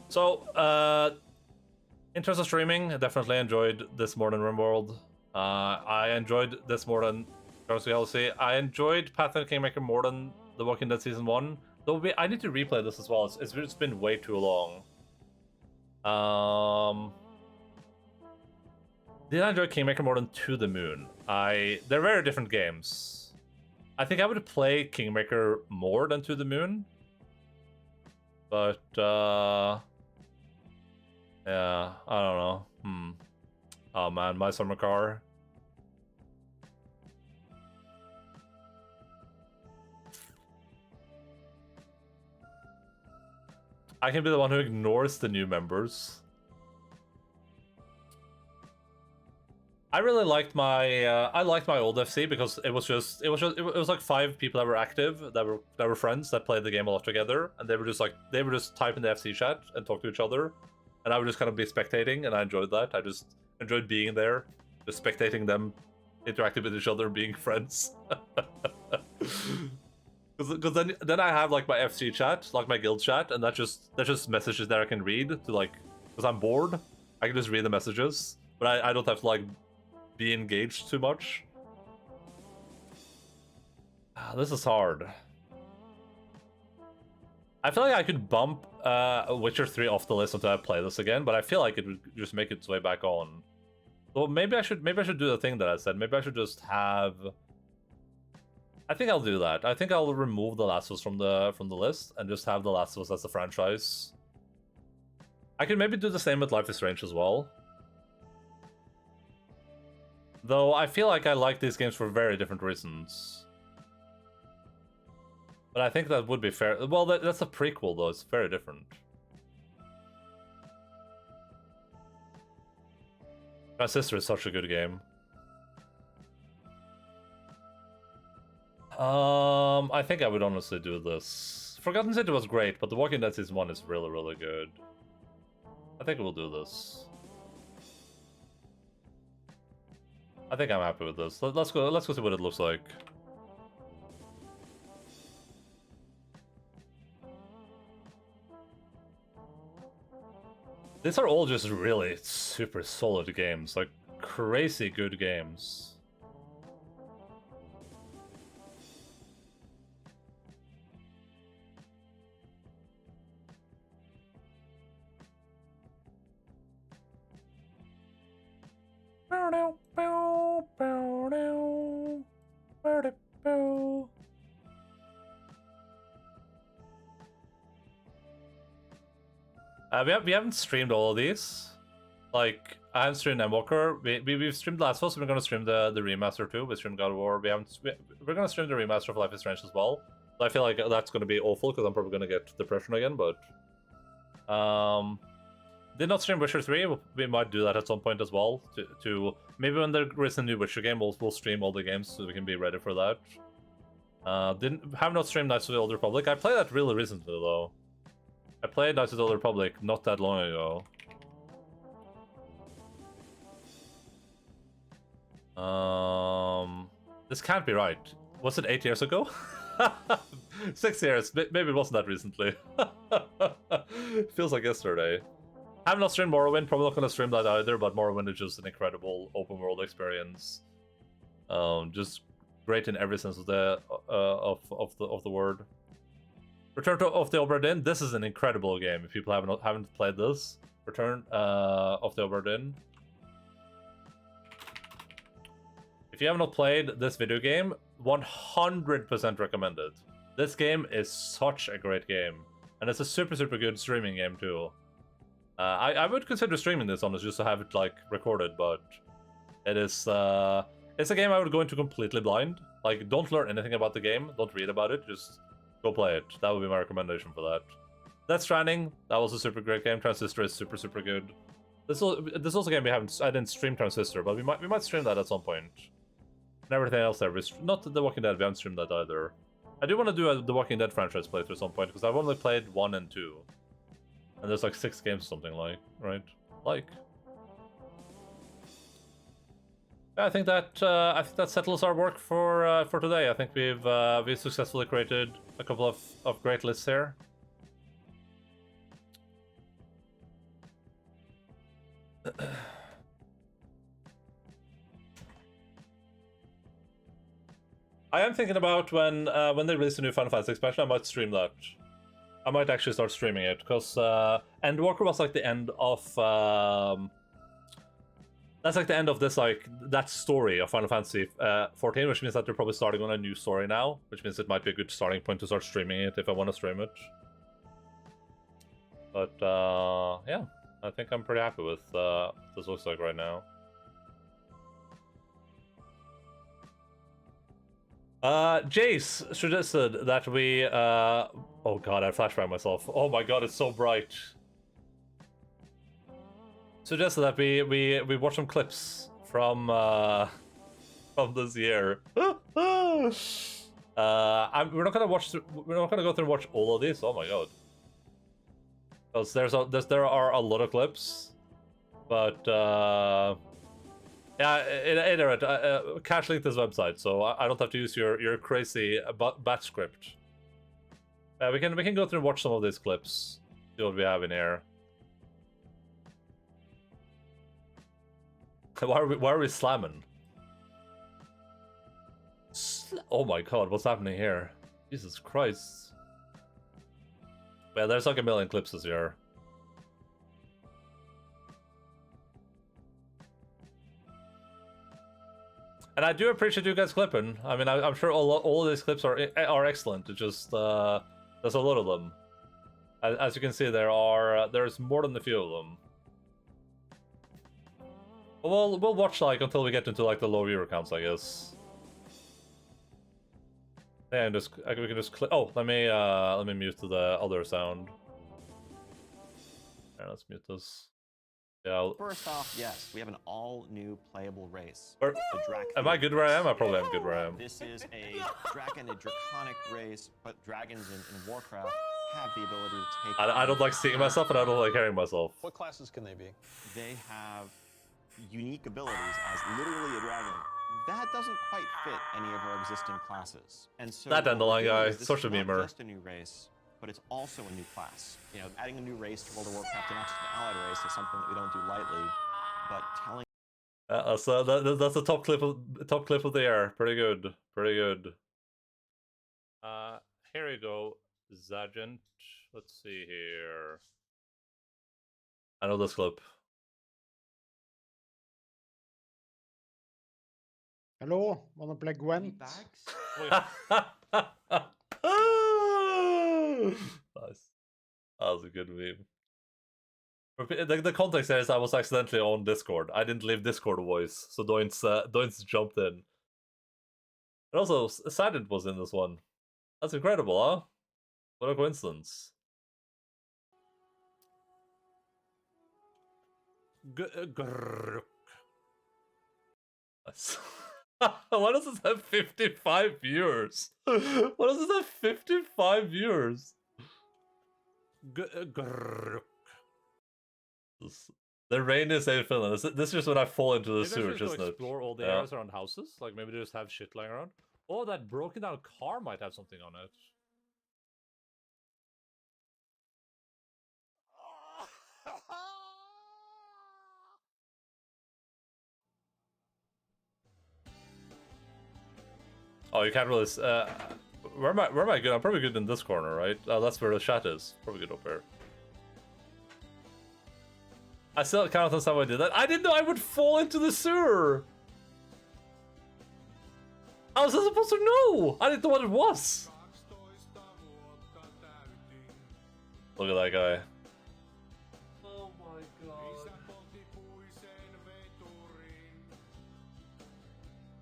So, in terms of streaming, I definitely enjoyed this more than RimWorld. I enjoyed this more than Guardians of the Galaxy. I enjoyed Pathfinder Kingmaker more than The Walking Dead Season 1. Though I need to replay this as well. It's been way too long. Did I enjoy Kingmaker more than To the Moon? They're very different games. I think I would play Kingmaker more than To the Moon. But, yeah, I don't know. Oh man, my summer car. I can be the one who ignores the new members. I really liked my old FC because it was like 5 people that were active, that were friends, that played the game a lot together, and they were just type in the FC chat and talk to each other, and I would just kind of be spectating, and I enjoyed that. I just enjoyed being there, just spectating them interacting with each other, being friends. Because then I have like my FC chat, like my guild chat, and that's just messages that I can read to like, because I'm bored, I can just read the messages, but I don't have to like be engaged too much. This is hard. I feel like I could bump Witcher 3 off the list until I play this again, but I feel like it would just make its way back on. So maybe I should do the thing that I said. Maybe I should just have. I think I'll do that. I think I'll remove The Last of Us from the list and just have The Last of Us as a franchise. I could maybe do the same with Life is Strange as well. Though I feel like I like these games for very different reasons. But I think that would be fair. Well, that's a prequel, though. It's very different. Transistor is such a good game. I think I would honestly do this. Forgotten City was great, but The Walking Dead Season 1 is really, really good. I think we'll do this. I think I'm happy with this. Let's go see what it looks like. These are all just really super solid games, like crazy good games. We haven't streamed all of these. Like, I haven't streamed Endwalker. We've streamed Last of Us, and we're gonna stream the remaster too. We streamed God of War. We're gonna stream the remaster of Life is Strange as well. But I feel like that's gonna be awful because I'm probably gonna get depression again. But did not stream Witcher 3. We might do that at some point as well. To maybe when there is a new Witcher game, we'll stream all the games so we can be ready for that. Have not streamed Knights of the Old Republic. I played that really recently though. I played Knights of the Old Republic not that long ago. This can't be right. Was it 8 years ago? 6 years. Maybe it wasn't that recently. Feels like yesterday. Have not streamed Morrowind. Probably not gonna stream that either. But Morrowind is just an incredible open world experience. Just great in every sense of the of the word. Return of the Obra Dinn. This is an incredible game. If people haven't played this, Return of the Obra Dinn. If you have not played this video game, 100% recommended. This game is such a great game, and it's a super good streaming game too. I would consider streaming this on this just to have it like recorded, but it is it's a game I would go into completely blind. Like, don't learn anything about the game, don't read about it, just go play it. That would be my recommendation for that. Death Stranding, that was a super great game. Transistor is super good. This is also a game I didn't stream Transistor, but we might stream that at some point. And everything else there, not The Walking Dead, we haven't streamed that either. I do want to do a The Walking Dead franchise playthrough at some point, because I've only played 1 and 2. And there's like 6 games or something like, right? Like. Yeah, I think that settles our work for today. I think we've successfully created a couple of great lists here. I am thinking about when they release a new Final Fantasy expansion, I might stream that. I might actually start streaming it, because Endwalker was like the end of that's like the end of this, like, that story of Final Fantasy 14, which means that they're probably starting on a new story now, which means it might be a good starting point to start streaming it if I want to stream it. But yeah, I think I'm pretty happy with this looks like right now. Jace suggested that we oh god, I flashback myself. Oh my god, it's so bright. Suggested that we watch some clips from this year. We're not gonna go through and watch all of these. Oh my god, because there are a lot of clips, but yeah, Cash linked this website, so I don't have to use your crazy bat script. We can go through and watch some of these clips. See what we have in here. Why are we slamming? Oh my god, what's happening here? Jesus Christ. Yeah, there's like a million clips this year. And I do appreciate you guys clipping. I mean, I'm sure all of these clips are excellent. It's just there's a lot of them. As you can see, there's more than a few of them. We'll watch like until we get into like the low viewer counts, I guess. And we can just click. Oh, let me mute the other sound. Alright, let's mute this. Yeah. First off, yes, we have an all-new playable race. Am I good where I am? I probably am good where I am. This is a draconic race, but dragons in Warcraft have the ability to take... I don't like seeing myself, and I don't like hearing myself. What classes can they be? They have unique abilities as literally a dragon. That doesn't quite fit any of our existing classes. And so that Endaline guy, such a memer. Just a new race, but it's also a new class. You know, adding a new race to World of Warcraft, and not just an allied race, is something that we don't do lightly. But telling So that's the top clip of the year. Pretty good, pretty good. Here we go, Zagent. Let's see here. I know this clip. Hello, wanna play Gwent? Nice. That was a good meme. The context there is I was accidentally on Discord. I didn't leave Discord voice, so Doin's jumped in. And also, Sadent was in this one. That's incredible, huh? What a coincidence. Why does this have 55 viewers? Why does this have 55 viewers? The rain is in Finland. This is just when I fall into the Maybe I sewer, should just isn't go it? explore all the Yeah. areas around houses. Like maybe they just have shit lying around. Oh, that broken down car might have something on it. Oh, you can't really. Where am I good? I'm probably good in this corner, right? That's where the chat is. Probably good up here. I still can't understand why I did that. I didn't know I would fall into the sewer. How was I supposed to know? I didn't know what it was. Look at that guy. Oh my god.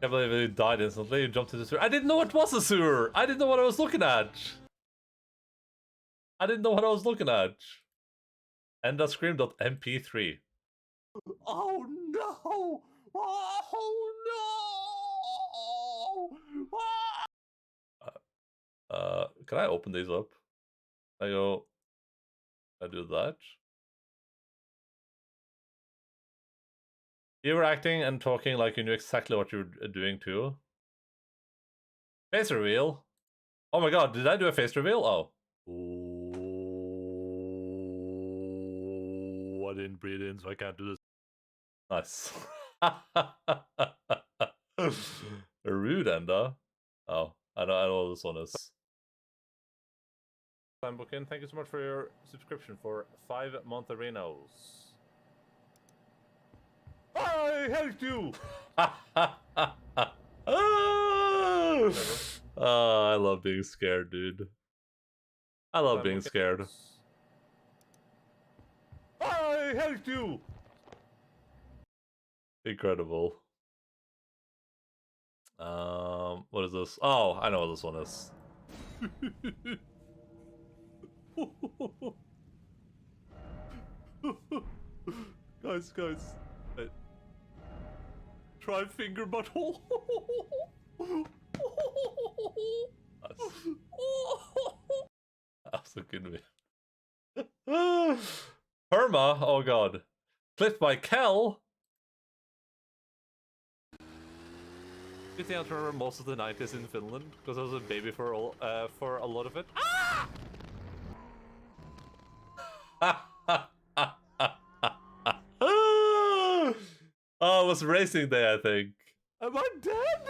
Can't believe he died instantly. He jumped into the sewer. I didn't know it was a sewer. I didn't know what I was looking at. I didn't know what I was looking at. Endascream.mp3. Oh no! Oh no! Can I open these up? I go. I do that. You were acting and talking like you knew exactly what you were doing too. Face reveal. Oh my god, did I do a face reveal? Oh. Oh, I didn't breathe in, so I can't do this. Nice. Rude, Enda. Oh, I know what this one is. Time booking. Thank you so much for your subscription for 5-month arenas. I helped you. Oh, I love being scared, dude. I love being scared. I helped you. Incredible. What is this? Oh, I know what this one is. guys. Wait. Try finger butthole. That's so good to me. Perma, oh god. Clipped by Kel. Good thing I remember most of the 90s in Finland, because I was a baby for a lot of it. Ah! Oh, it was racing day, I think. Am I dead?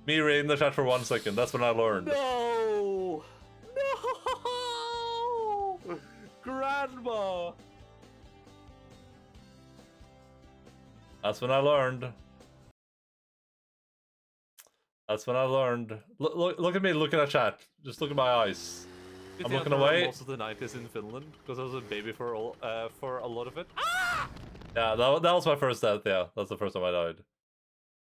Me reading the chat for 1 second, that's when I learned. No! No! Grandma! That's when I learned. That's when I learned. Look at me looking at chat. Just look at my eyes. I'm looking away. Most of the 90s in Finland, because I was a baby for a lot of it. Ah! Yeah, that was my first death. Yeah, that's the first time I died.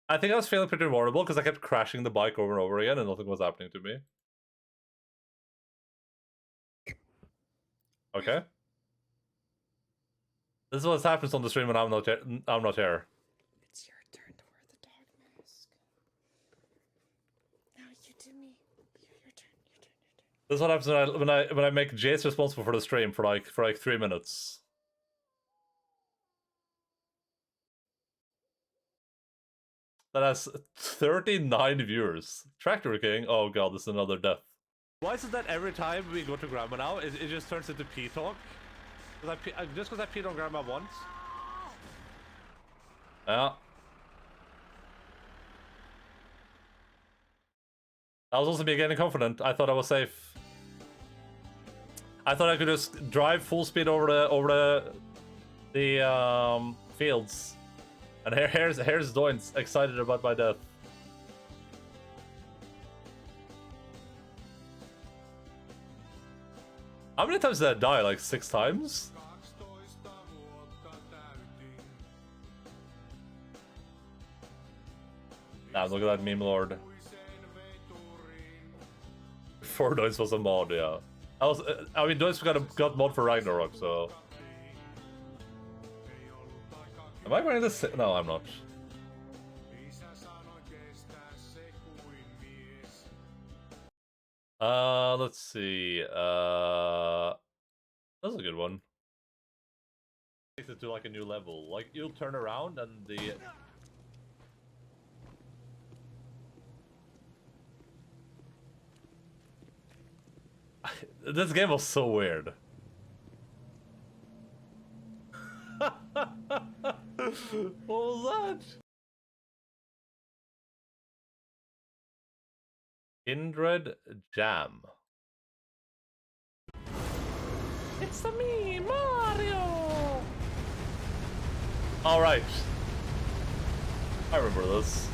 I think I was feeling pretty vulnerable because I kept crashing the bike over and over again, and nothing was happening to me. Okay. This is what happens on the stream when I'm not here. It's your turn to wear the dog mask. No, you do me. Your turn. This is what happens when I make Jace responsible for the stream for like 3 minutes. That has 39 viewers. Tractor King. Oh god, this is another death. Why is it that every time we go to Grandma now, it just turns into pee talk? Just because I peed on Grandma once? Yeah. That was also me getting confident. I thought I was safe. I thought I could just drive full speed over the fields. And here's Doin's excited about my death. How many times did I die? Like 6 times? Nah, look at that meme lord. 4 Doins was a mod, yeah. I mean, Doins got mod for Ragnarok, so... Am I going to... No, I'm not. Let's see. That's a good one. Takes it to like a new level. Like you'll turn around and the this game was so weird. What was that? Kindred Jam. It's me, Mario! Alright. I remember this.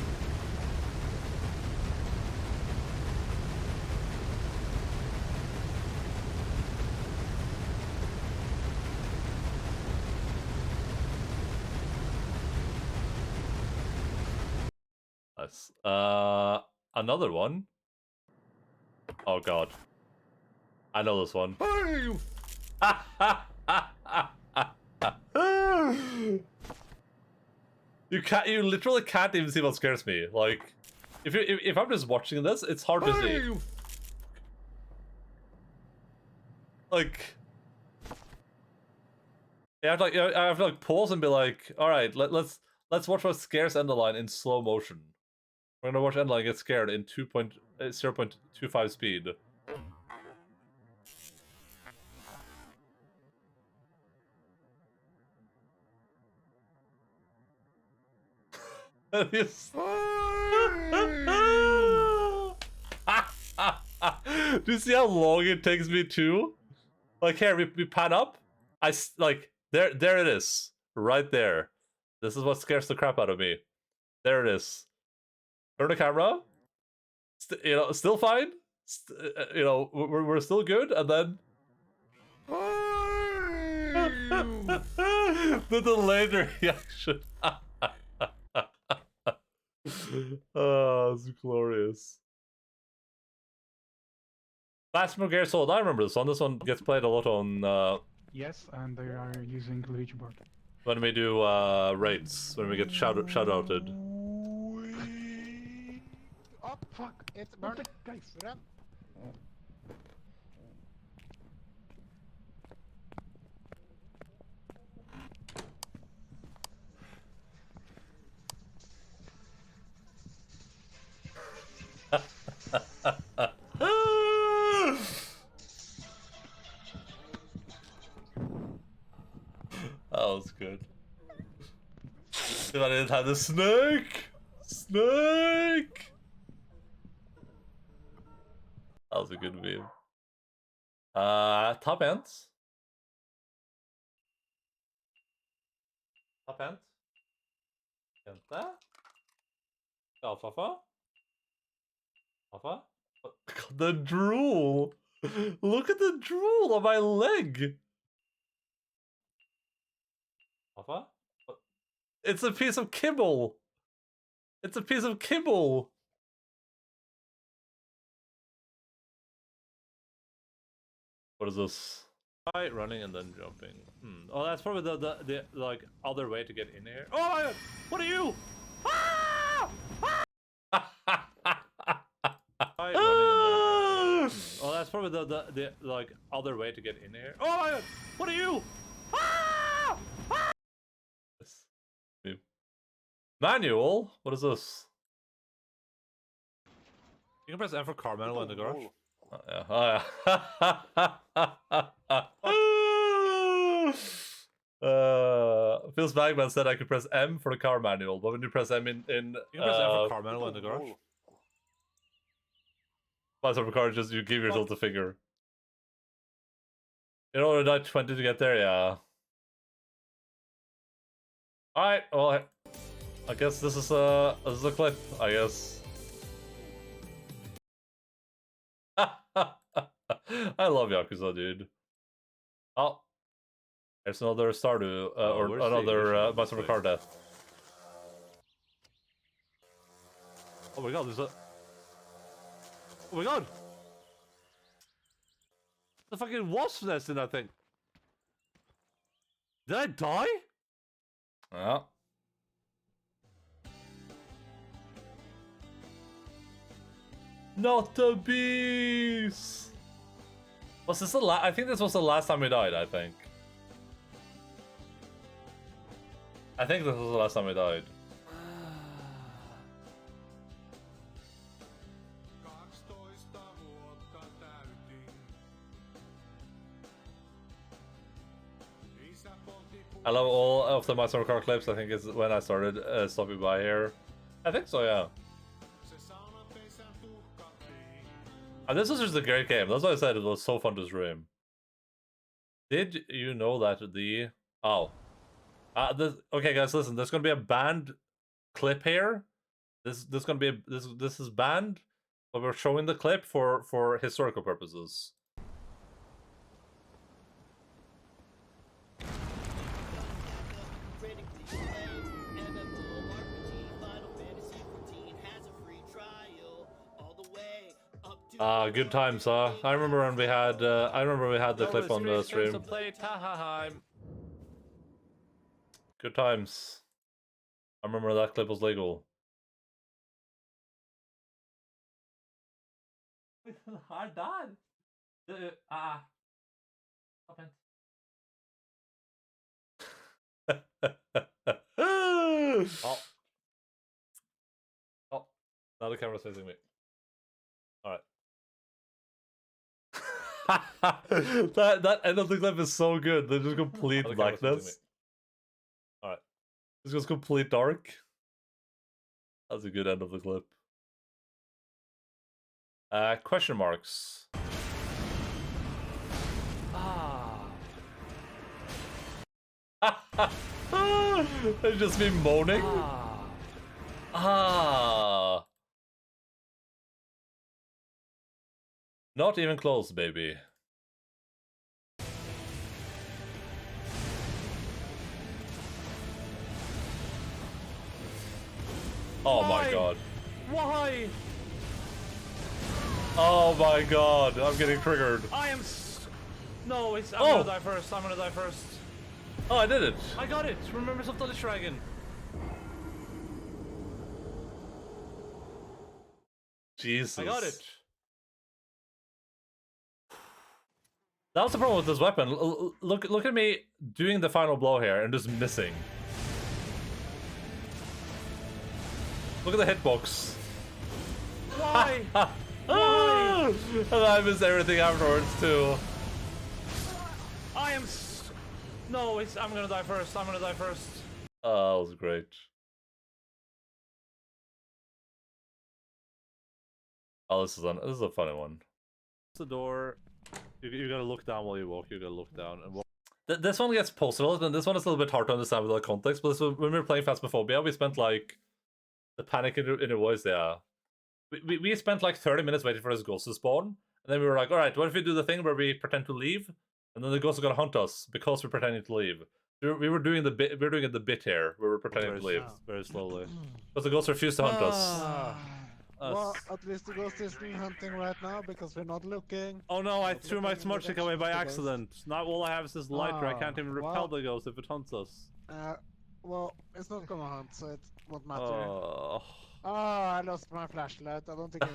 Nice. Another one. Oh god. I know this one. You literally can't even see what scares me. Like, if I'm just watching this, it's hard to see. Like, I have to like pause and be like, all right, let's watch what scares Endaline in slow motion. We're gonna watch Endaline get scared in 0.25 speed. Do you see how long it takes me to? Like here, we pan up. Like there it is, right there. This is what scares the crap out of me. There it is. Turn the camera. Still fine. We're still good, and then the delayed reaction. Oh, it's glorious. Last Gear Solid, I remember this one. This one gets played a lot on Yes, and they are using Luigi board. when we do raids, when we get shout-outed. Oh, fuck! It's burning! Guys, run! That was good. If I didn't have the snake! Snake! That was a good meme. Top ends. Top ends. Jente. Alfafa. Alpha. The drool! Look at the drool on my leg! Alpha? It's a piece of kibble! It's a piece of kibble! What is this? Right, running and then jumping. Oh, that's probably the like other way to get in here. Oh my god! What are you? Ah! Right, running and then oh, that's probably the like other way to get in here. Oh my god! What are you? Ah! Manual? What is this? You can press M for car manual in the garage. Oh yeah. Oh, yeah. Feels Bagman said I could press M for the car manual, but when you press M in you can press M for car manual in the garage. Press M for car, just you give yourself the finger. In order to die 20 to get there, yeah. Alright, well I guess this is a clip, I guess. I love Yakuza, dude. Oh, there's another Stardew, or another Master Car death. Oh my god, there's a... Oh my god! The fucking wasp nest in that thing! Did I die? Yeah. Not the bees! Was this the last? I think this was the last time we died. I think this was the last time we died. I love all of the My Summer Car clips. I think it's when I started stopping by here. I think so, yeah. And this was just a great game. That's why I said it was so fun to stream. Did you know that the... Oh. Okay, guys, listen. There's gonna be a banned clip here. This gonna be this is banned, but we're showing the clip for historical purposes. Good times, huh? I remember when we had the clip on the stream. Good times. I remember that clip was legal. Hard dad. Oh. Oh. Now the camera's facing me. Alright. that end of the clip is so good. There's just complete blackness. Alright. This goes complete dark. That's a good end of the clip. Question marks. It's just me moaning. Not even close, baby. Oh my god. Why? Oh my god, I'm getting triggered. I am No, I'm gonna die first. I'm gonna die first. Oh, I did it. I got it. Remembers of the Lich Dragon. Jesus. I got it. That was the problem with this weapon. Look at me doing the final blow here and just missing. Look at the hitbox. Why? Why? And I missed everything afterwards too. I am No, I'm gonna die first. I'm gonna die first. Oh, that was great. Oh, this is a funny one. The door. You gotta look down while you walk. You gotta look down and walk. This one gets postal, and this one is a little bit hard to understand without context. But when we were playing Phasmophobia, we spent like the panic in the voice. Yeah, we spent like 30 minutes waiting for this ghost to spawn, and then we were like, all right, what if we do the thing where we pretend to leave, and then the ghost is gonna hunt us because we're pretending to leave. We were doing the bit. We were doing the bit here. We were pretending to leave very slowly. because the ghost refused to hunt us. Well, at least the ghost isn't hunting right now because we're not looking. Oh no, I Not threw my looking in smudge stick away by direction of the accident. Now all I have is this lighter. I can't even repel well. the ghost if it hunts us. Well, it's not gonna hunt, so it won't matter. Oh. Oh, I lost my flashlight. I don't think I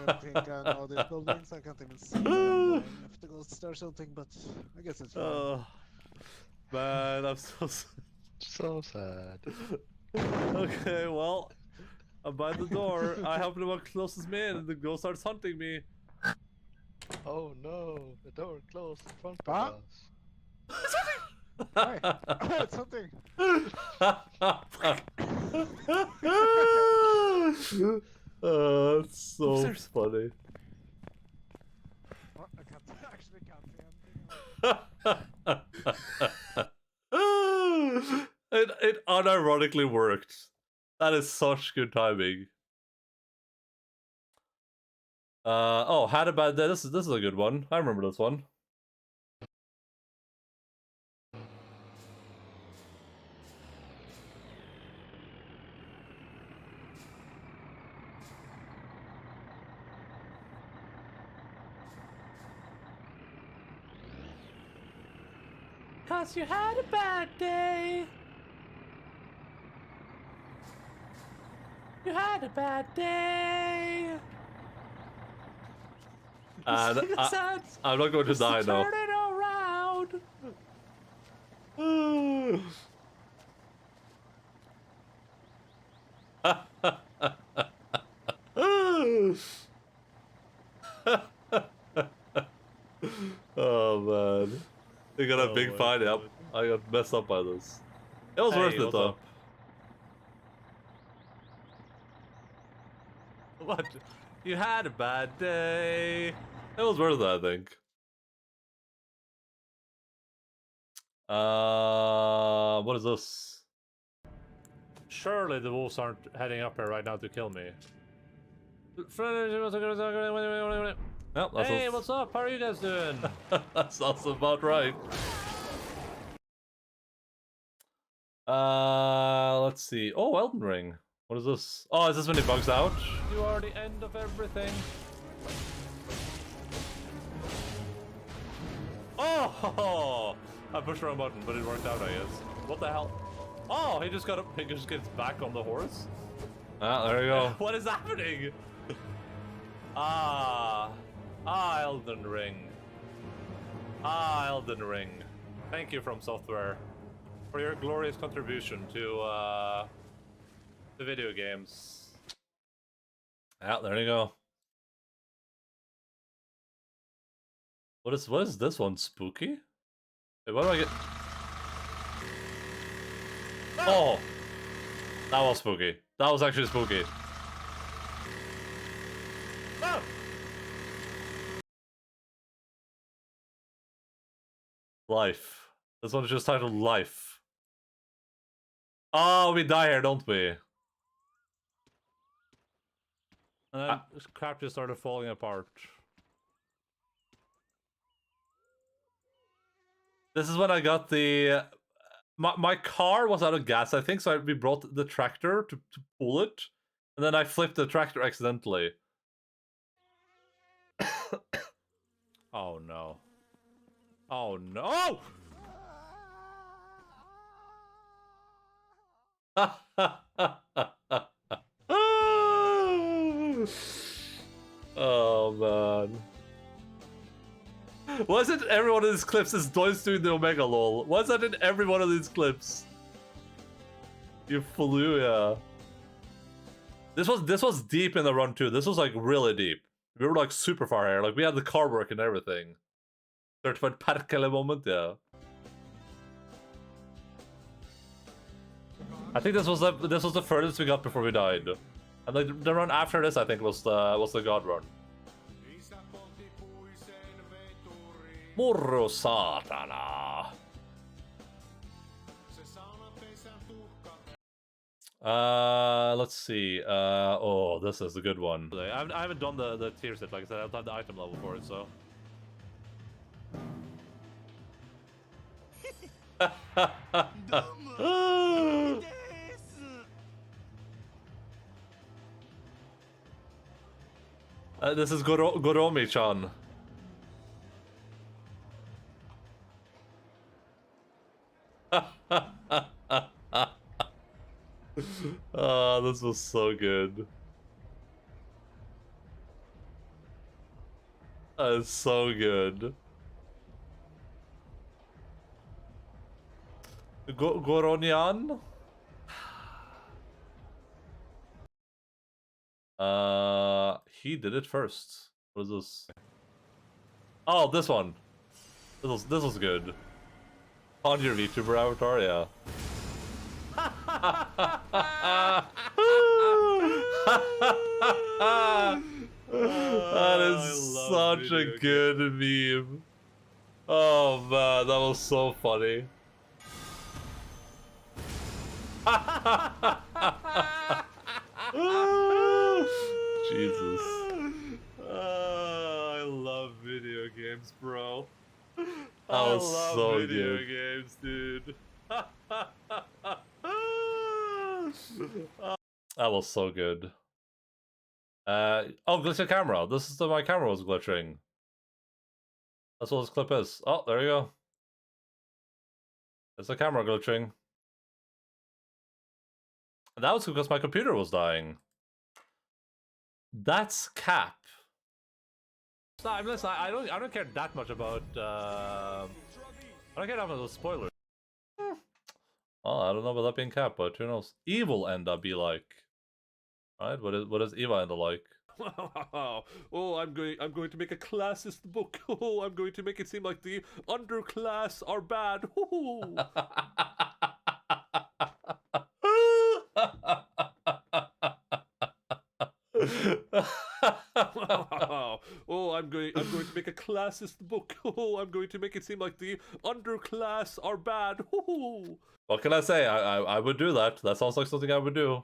know this building, so I can't even see where I'm going if the ghost starts something, but I guess it's fine. Oh, man, I'm so sad. So sad. Okay, well, I'm by the door. I happen to walk closest me in, and the ghost starts hunting me. Oh no, the door closed in front Huh? of us. Hi. Oh, it's something. It's so funny. What? I actually can't see anything. It unironically worked. That is such good timing. Oh, had a bad day. This is a good one. I remember this one. Cause you had a bad day. You had a bad day. And I'm not going to die now. Turn it around. Oh man, we got a Oh big my fight up. God. I got messed up by this. It was Hey, worth it what's though. up? What? You had a bad day. It was worth it, I think. What is this? Surely the wolves aren't heading up here right now to kill me. Yep, that's Hey, what's up? How are you guys doing? that sounds about right. Let's see. Oh, Elden Ring. What is this? Oh, is this when it bugs out? You are the end of everything. Oh! I pushed the wrong button, but it worked out, I guess. What the hell? Oh, he just got up. He just gets back on the horse. Ah, there you go. What is happening? Elden Ring. Elden Ring. Thank you, From Software, for your glorious contribution to the video games. Yeah, there you go. What is this one? Spooky? Wait, what do I get? Oh! That was spooky. That was actually spooky. Oh! Life. This one's just titled Life. Oh, we die here, don't we? And then this crap just started falling apart. This is when I got the... My car was out of gas, I think, so we brought the tractor to pull it. And then I flipped the tractor accidentally. Oh no. Oh no! Oh man. Why is it every one of these clips is Doy's doing the Omega lol? Why is that in every one of these clips? You flew, yeah. This was deep in the run too. This was like really deep. We were like super far here. Like we had the car work and everything. Certified Perkele moment, yeah. I think this was the furthest we got before we died. And like the run after this I think was the God run. Murro Satana. Let's see. Oh, this is a good one. I haven't done the tier set, like I said, I don't have the item level for it, so. This is Goromi-chan. Oh, this was so good. That is so good. Goronyan? He did it first. What is this? Oh, this one. This was good. On your VTuber avatar, yeah. That is such a good meme. Oh man, that was so funny. Jesus. I love video games, bro. That I was love so video good. games, dude. That was so good. Oh, glitchy camera. This is my camera was glitching. That's what this clip is. Oh, there you go. It's the camera glitching. And that was because my computer was dying. That's cap. Listen, I don't care that much about. I don't care that much about spoilers. Oh, I don't know about that being capped, but who knows? Evil Enda be like, right? What is Eva Enda like? Oh, I'm going to make a classist book. Oh, I'm going to make it seem like the underclass are bad. Oh, I'm going to make a classist book. Oh, I'm going to make it seem like the underclass are bad. What can I say? I would do that. That sounds like something I would do.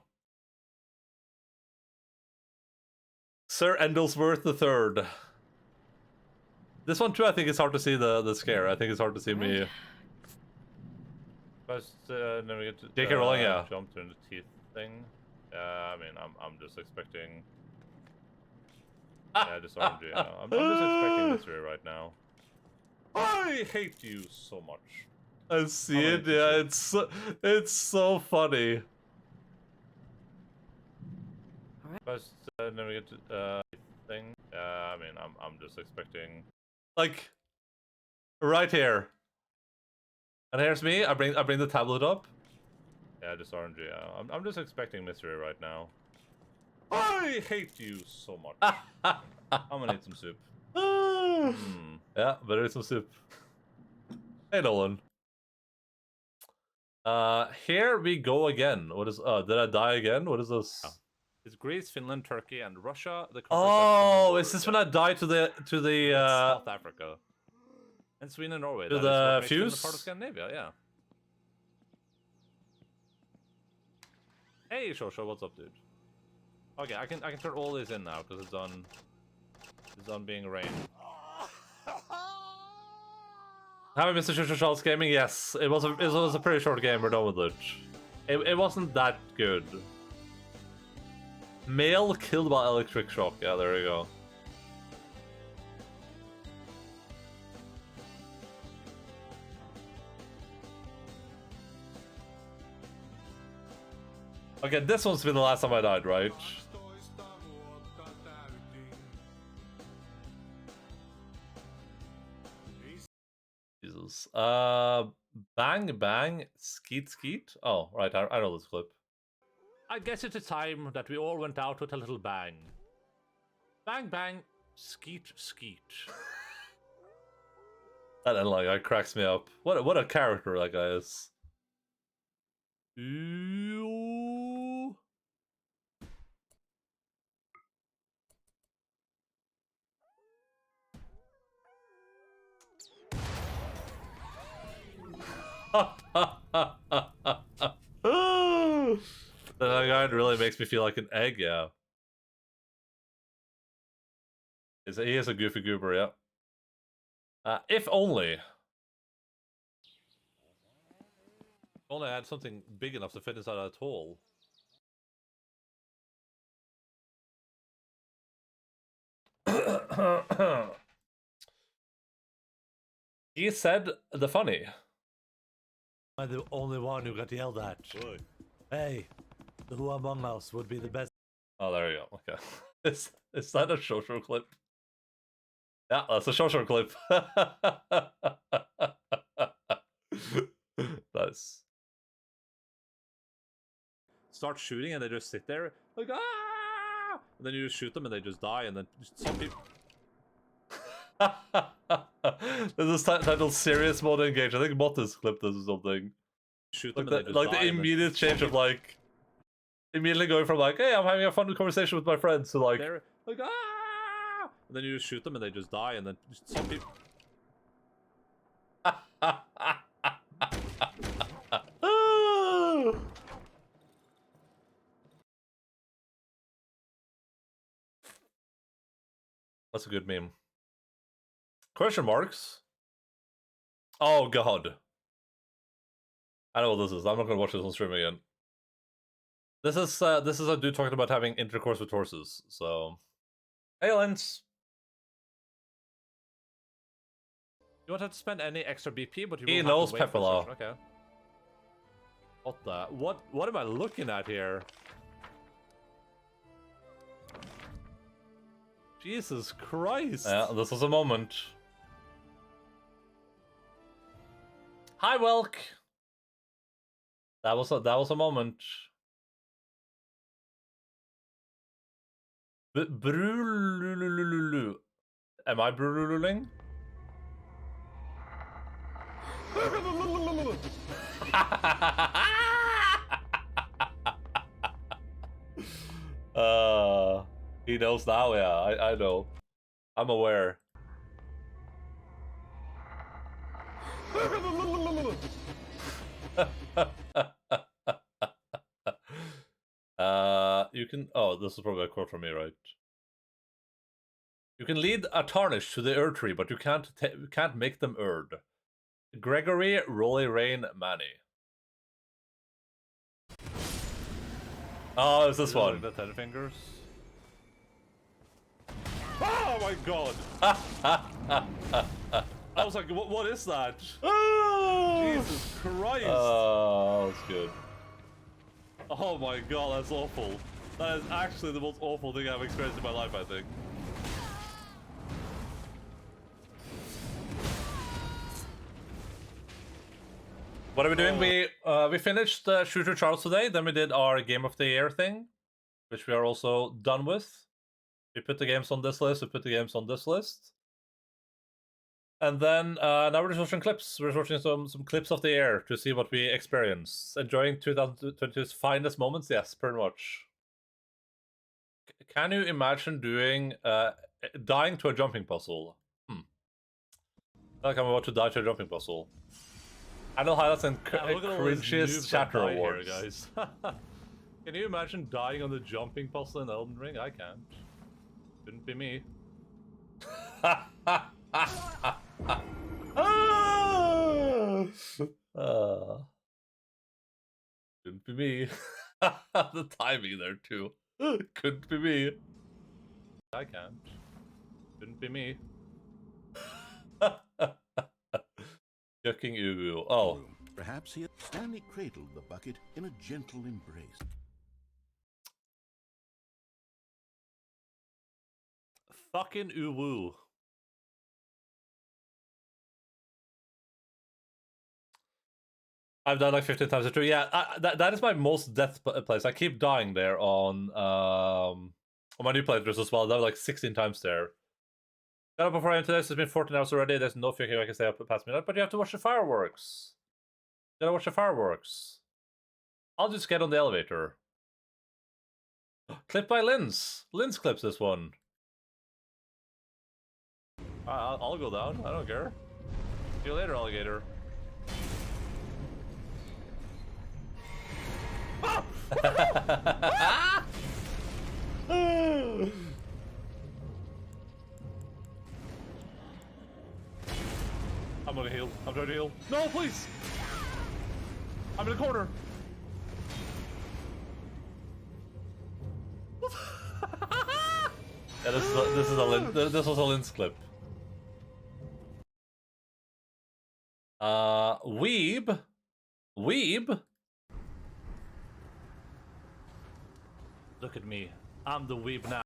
Sir Endelsworth III. This one too, I think it's hard to see the scare. I think it's hard to see me. First, then we get to J.K. Rowling, yeah. jump to the teeth thing. I mean, I'm just expecting. Yeah, just RNG. You know. I'm just expecting misery right now. I hate you so much. I see it. Yeah, it's so funny. First, then we get to thing. I mean, I'm just expecting. Like, right here. And here's me. I bring the tablet up. Yeah, just RNG. I'm just expecting misery right now. I hate you so much. I'm gonna need some soup. Yeah, better eat some soup. Hey, Nolan. Here we go again. What is? Did I die again? What is this? Oh. It's Greece, Finland, Turkey, and Russia. The Oh, is this when I die to the South Africa and Sweden and Norway? To That is the what makes fuse? Finland part of Scandinavia, yeah. Hey, Shosho, what's up, dude? Okay, I can turn all these in now because it's on being rain. Have I missed Mr. Charles Gaming? Yes, it was a pretty short game. We're done with it. It wasn't that good. Male killed by electric shock. Yeah, there we go. Okay, this one's been the last time I died, right? Jesus. Bang bang skeet skeet. Oh, right, I know this clip. I guess it's a time that we all went out with a little bang. Bang bang, skeet skeet. That Endaline guy cracks me up. What a character that guy is. Ooh. That guy really makes me feel like an egg, yeah. He is a goofy goober, yeah. If only. If only I had something big enough to fit inside that hole. He said the funny. I'm the only one who got yelled at. Hey, who among us would be the best? Oh, there you go. Okay. Is that a Shosho clip? Yeah, that's a Shosho clip. Nice. Start shooting and they just sit there like ah, and then you just shoot them and they just die and then just some people. This is titled Serious Mode Engage. I think Mottis clipped this or something. Shoot them Like and they just like die the and then immediate change of like immediately going from like, hey, I'm having a fun conversation with my friends to like they're like ah, and then you just shoot them and they just die and then just some people. That's a good meme. Question marks? Oh god. I know what this is. I'm not gonna watch this on stream again. This is a dude talking about having intercourse with horses, so hey Lens. You won't have to spend any extra BP, but you He will knows have to wait for Pepperlaw. a session. Okay. What the? What am I looking at here? Jesus Christ. Yeah, this was a moment. Hi, Welk. That was a moment. Brulululu. Am I brululing? He knows now, yeah, I know. I'm aware. You can... Oh, this is probably a quote from me, right? You can lead a tarnish to the Erd tree, but you can't make them Erd. Gregory, Rolly, Rain, Manny. Oh, it's this one. Like the 10 fingers. Oh my god! I was like, what is that? Jesus Christ! Oh, that's good. Oh my god, that's awful. That is actually the most awful thing I've experienced in my life, I think. What are we doing? We finished Shooter Charles today, then we did our Game of the Year thing, which we are also done with. We put the games on this list, we put the games on this list. And then now we're just watching clips. We're watching some clips of the year to see what we experienced. Enjoying 2022's finest moments? Yes, pretty much. Can you imagine doing dying to a jumping puzzle? I feel like I'm about to die to a jumping puzzle. Annual highlights and cringiest chatter awards. Here, guys. Can you imagine dying on the jumping puzzle in Elden Ring? I can't. Couldn't be me. Couldn't be me. The timing there too. Couldn't be me. I can't. Couldn't be me. Yucking Ugu. Oh. Perhaps he had Stanley cradled the bucket in a gentle embrace. Fucking Uwu. I've died like 15 times through. Yeah, that is my most death place. I keep dying there on my new playthroughs as well. I died like 16 times there. Got up before I entered this. It's been 14 hours already. There's no thinking I can stay up past midnight, but you have to watch the fireworks. You gotta watch the fireworks. I'll just get on the elevator. Clip by Linz. Linz clips this one. I'll go down. I don't care. See you later, alligator. I'm gonna heal. I'm trying to heal. No, please! I'm in the corner. Yeah, this was a Linz clip. Weeb. Look at me. I'm the weeb now.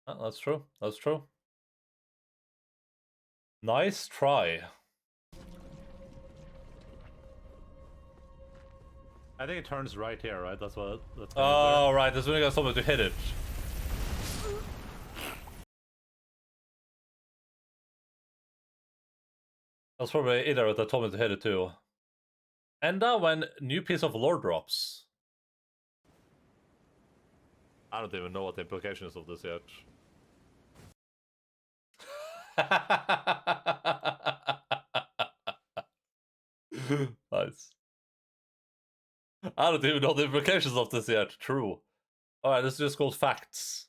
Oh, that's true. That's true. Nice try. I think it turns right here, right? That's what. That's Oh, right. There's only got someone to hit it. That's probably either that told me to hit it too. Enda when new piece of lore drops. I don't even know what the implications of this yet. Nice. I don't even know the implications of this yet. True. Alright, this is just called facts.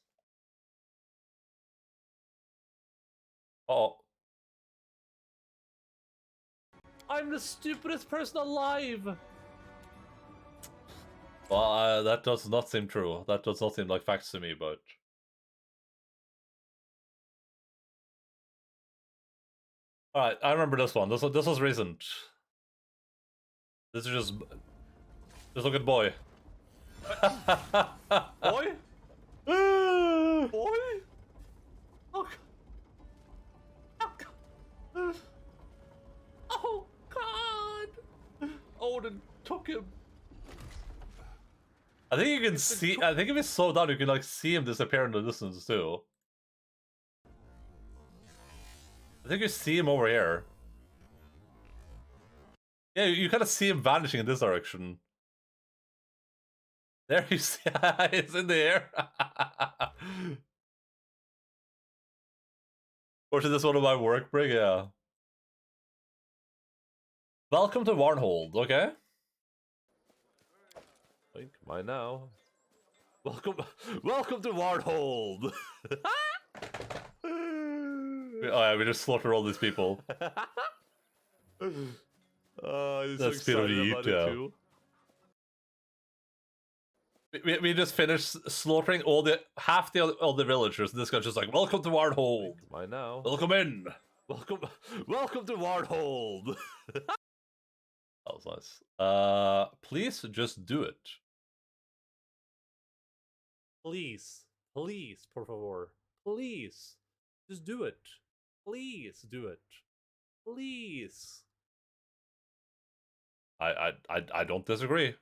Uh-oh. I'm the stupidest person alive! Well, that does not seem true. That does not seem like facts to me, but... Alright, I remember this one. This was recent. This is just look at boy. Boy? Boy? down and took him. I think you can see. I think if it's slowed down, you can like see him disappear in the distance too. I think you see him over here. Yeah, you kind of see him vanishing in this direction. There you see, it's in the air. Or is this one of my work break? Yeah. Welcome to Warnhold, okay? Wait, mine now. Welcome to Warnhold! Oh yeah, we just slaughter all these people. That's speed of the Yeet, yeah. We just finished slaughtering all the half the other villagers, and this guy's just like, welcome to Warnhold. Mine now. Welcome in. Welcome to Warnhold. That was nice. Please just do it. Please, por favor, please, just do it. Please do it. Please. I don't disagree.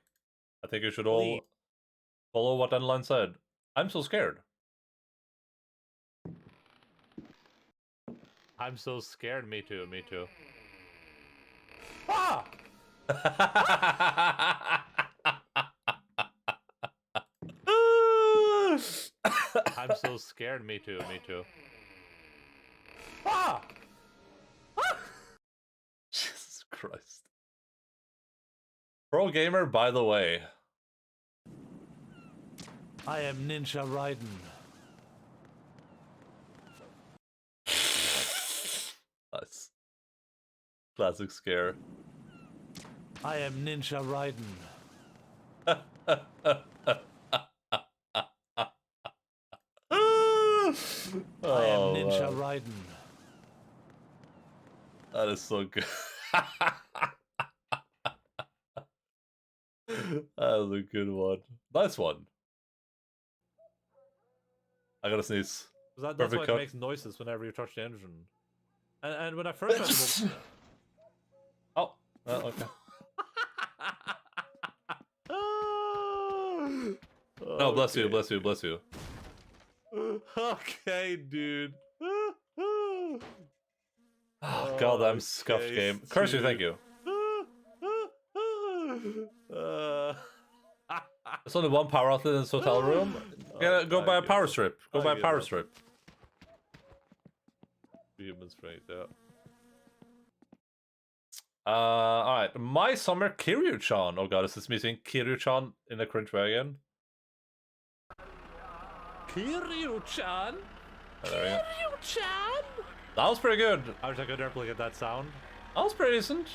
I think you should all follow what Endaline said. I'm so scared. I'm so scared. Me too. Me too. Ah! I'm so scared. Me too. Me too. Ah! Jesus Christ. Pro gamer, by the way. I am Ninja Raiden. Nice. Classic scare. I am Ninja Raiden. I am Ninja Raiden. That is so good. That was a good one. Nice one. I gotta sneeze. That's why it makes noises whenever you touch the engine. And when I first went oh, okay. No, bless you, bless you, bless you. Okay, dude. Oh, goddamn scuffed game. Curse you, thank you. There's only one power outlet in this hotel room. Go buy a power strip. Go buy a power strip. Human strength, yeah. Alright. My summer Kiryu-chan. Oh god, is this me saying Kiryu-chan in a cringe way again? Kiryu-chan? Kiryu-chan? That was pretty good. I wish I could replicate that sound. That was pretty decent.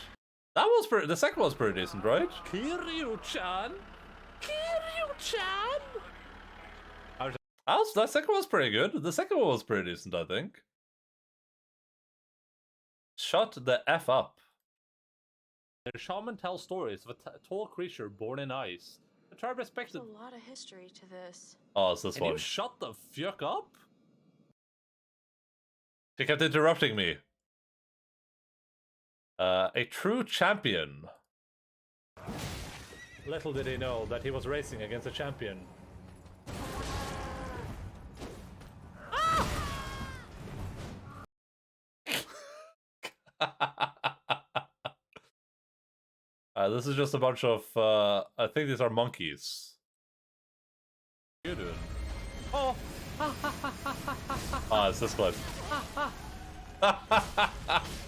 That was pretty. The second one was pretty decent, right? Kiryu-chan? Kiryu-chan? That second one was pretty good. The second one was pretty decent, I think. Shut the F up. The shaman tells stories of a tall creature born in ice. The tribe respected. There's a lot of history to this. Oh, it's this one. You shut the fuck up? She kept interrupting me. A true champion. Little did he know that he was racing against a champion. This is just a bunch of, I think these are monkeys. What are you doing? Oh! It's this clip. What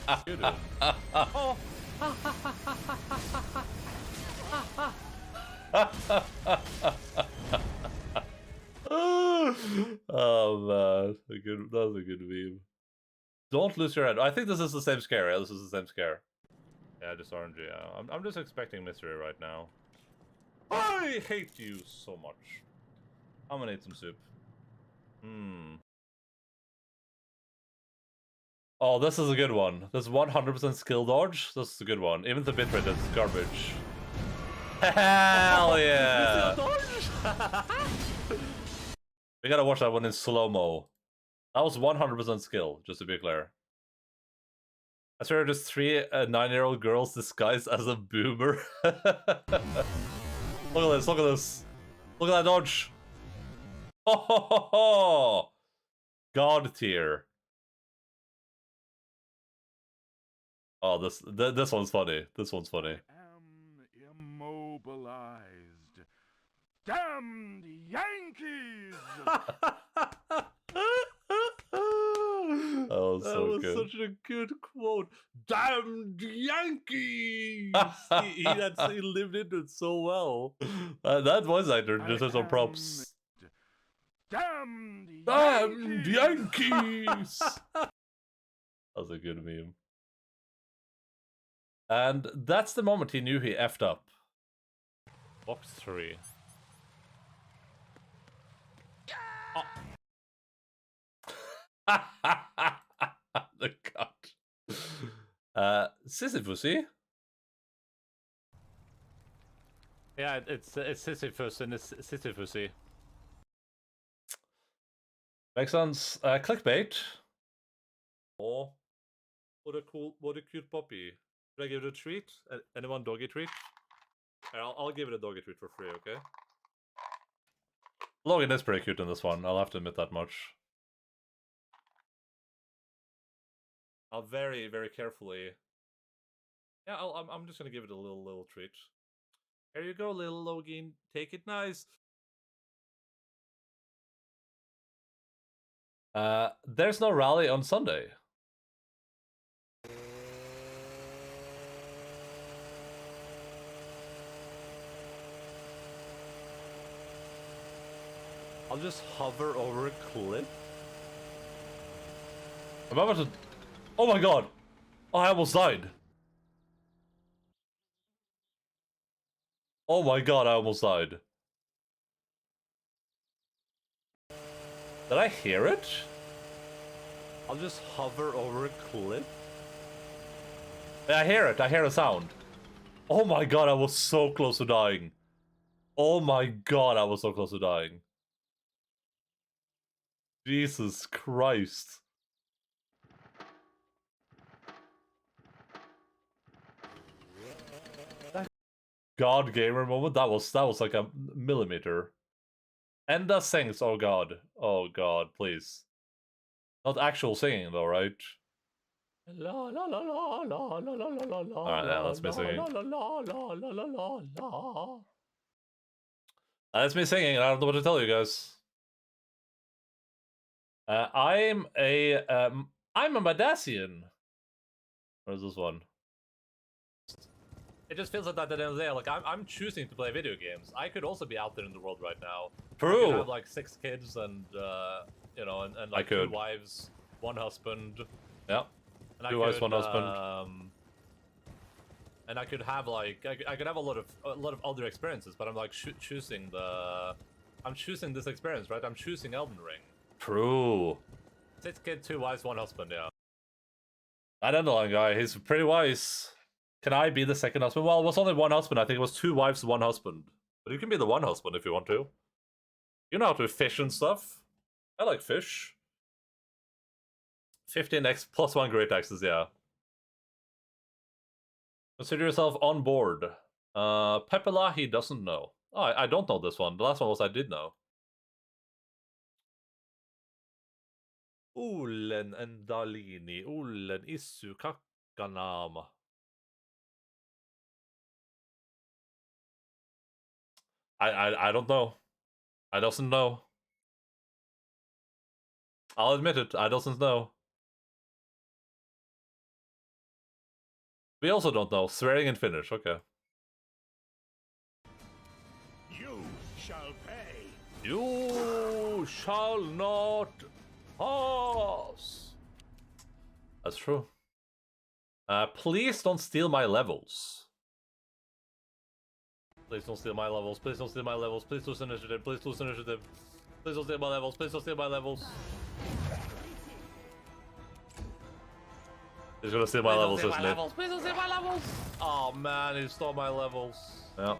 are you doing? Oh! Oh man, that was a good meme. Don't lose your head. I think this is the same scare. Yeah, this is the same scare. Yeah, just RNG. Yeah. I'm just expecting mystery right now. I hate you so much. I'm gonna eat some soup. Oh, this is a good one. This 100% skill dodge. This is a good one. Even the bitrate is garbage. Hell yeah! We gotta watch that one in slow-mo. That was 100% skill, just to be clear. I swear there's 3 9-year-old girls disguised as a boomer. Look at this, look at this. Look at that dodge. Oh, God tier. Oh, this one's funny. This one's funny. Am immobilized. Damn the Yankees! Oh, That so was good. such a good quote. Damn Yankees! he lived into it so well. That voice actor I deserves some am- props. Damn the Damn Yankees! Yankees! That was a good meme. And that's the moment he knew he effed up. Box 3. The cut. Sisyphusy? Yeah, it's Sisyphus and it's Sisyphusy. Makes sense. Clickbait. Oh, what a cute puppy. Should I give it a treat? Anyone doggy treat? I'll give it a doggy treat for free, okay? Logan is pretty cute in this one, I'll have to admit that much. I'll very, very carefully. Yeah, I'm just gonna give it a little treat. Here you go, little Logan. Take it nice. There's no rally on Sunday. I'll just hover over a cliff. I'm about to... Oh my god! Oh, I almost died. Oh my god, I almost died. Did I hear it? I'll just hover over a cliff. Yeah, I hear it. I hear a sound. Oh my god, I was so close to dying. Oh my god, I was so close to dying. Jesus Christ. That God gamer moment, that was like a millimeter. Enda sings, oh god. Oh god, please. Not actual singing though, right? La la la la la la la la la. Alright, yeah, that's me singing. La la la la la la la la. That's me singing, and I don't know what to tell you guys. I'm a Midassian. What is this one? It just feels like that at the end of the day. Like I'm choosing to play video games. I could also be out there in the world right now. I True. could have like 6 kids and you know, and like 2 wives, 1 husband. Yeah. And 2 wives, 1 husband. And I could have like I could have a lot of other experiences, but I'm like choosing this experience, right? I'm choosing Elden Ring. True. 6 kids, 2 wives, 1 husband. Yeah. That Endaline guy, he's pretty wise. Can I be the second husband? Well, it was only 1 husband. I think it was 2 wives, 1 husband. But you can be the 1 husband if you want to. You know how to fish and stuff. I like fish. 15x plus 1 great axes, yeah. Consider yourself on board. Pepela, he doesn't know. Oh, I don't know this one. The last one was I did know. Ulen Endalini, Ulen Issu Kakkanama. I don't know. I doesn't know. I'll admit it, I doesn't know. We also don't know. Swearing in Finnish, okay. You shall pay. You shall not pass. That's true. Please don't steal my levels. Please don't steal my levels. Please don't steal my levels. Please lose initiative. Please lose initiative. Please don't steal my levels. Please don't steal my levels. He's gonna steal my levels, isn't it? Please don't steal my levels. Oh man, he stole my levels. Yeah.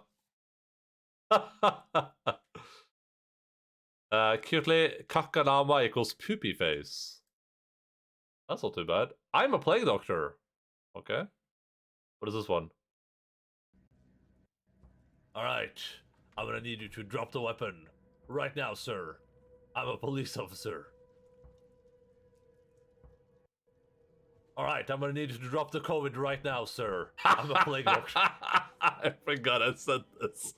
Cutely, Kakanama equals poopy face. That's not too bad. I'm a plague doctor. Okay. What is this one? Alright. I'm gonna need you to drop the weapon. Right now, sir. I'm a police officer. Alright, I'm gonna need you to drop the COVID right now, sir. I'm a plague doctor. I forgot I said this.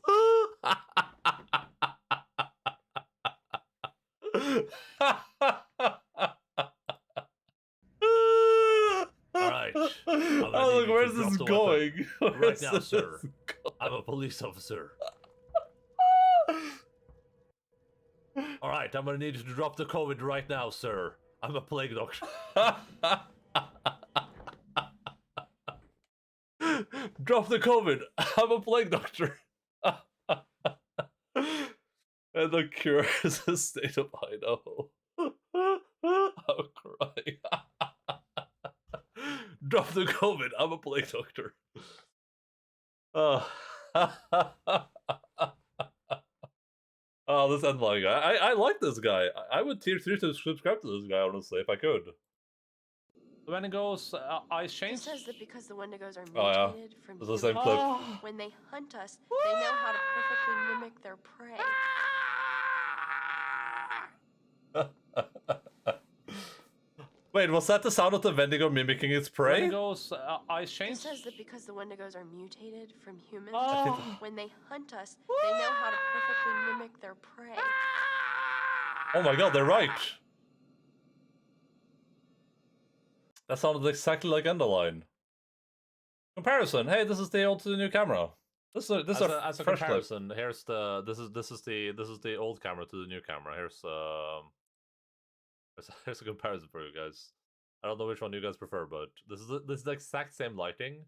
Alright. Oh, look, where's this going? Right now, sir. I'm a police officer. Alright, I'm gonna need you to drop the COVID right now, sir. I'm a plague doctor. Drop the COVID. I'm a plague doctor. And the cure is a state of Idaho. I'm crying. Drop the COVID. I'm a plague doctor. Oh, this Endaline guy. I like this guy. I would tier 3 to subscribe to this guy, honestly, if I could. The Wendigos eyes change? It says that because the Wendigos are Oh, yeah. mutated from It's the same clip. when they hunt us, they know how to perfectly mimic their prey. Wait, was that the sound of the Wendigo mimicking its prey? Wendigos eyes change? It says that because the Wendigos are mutated from humans, Oh. when they hunt us, they know how to perfectly mimic their prey. Oh my god, they're right. That sounded exactly like Endaline. Comparison. Hey, this is the old to the new camera. This is a as a fresh comparison, here's the this is the old camera to the new camera. Here's a comparison for you guys. I don't know which one you guys prefer, but this is the exact same lighting.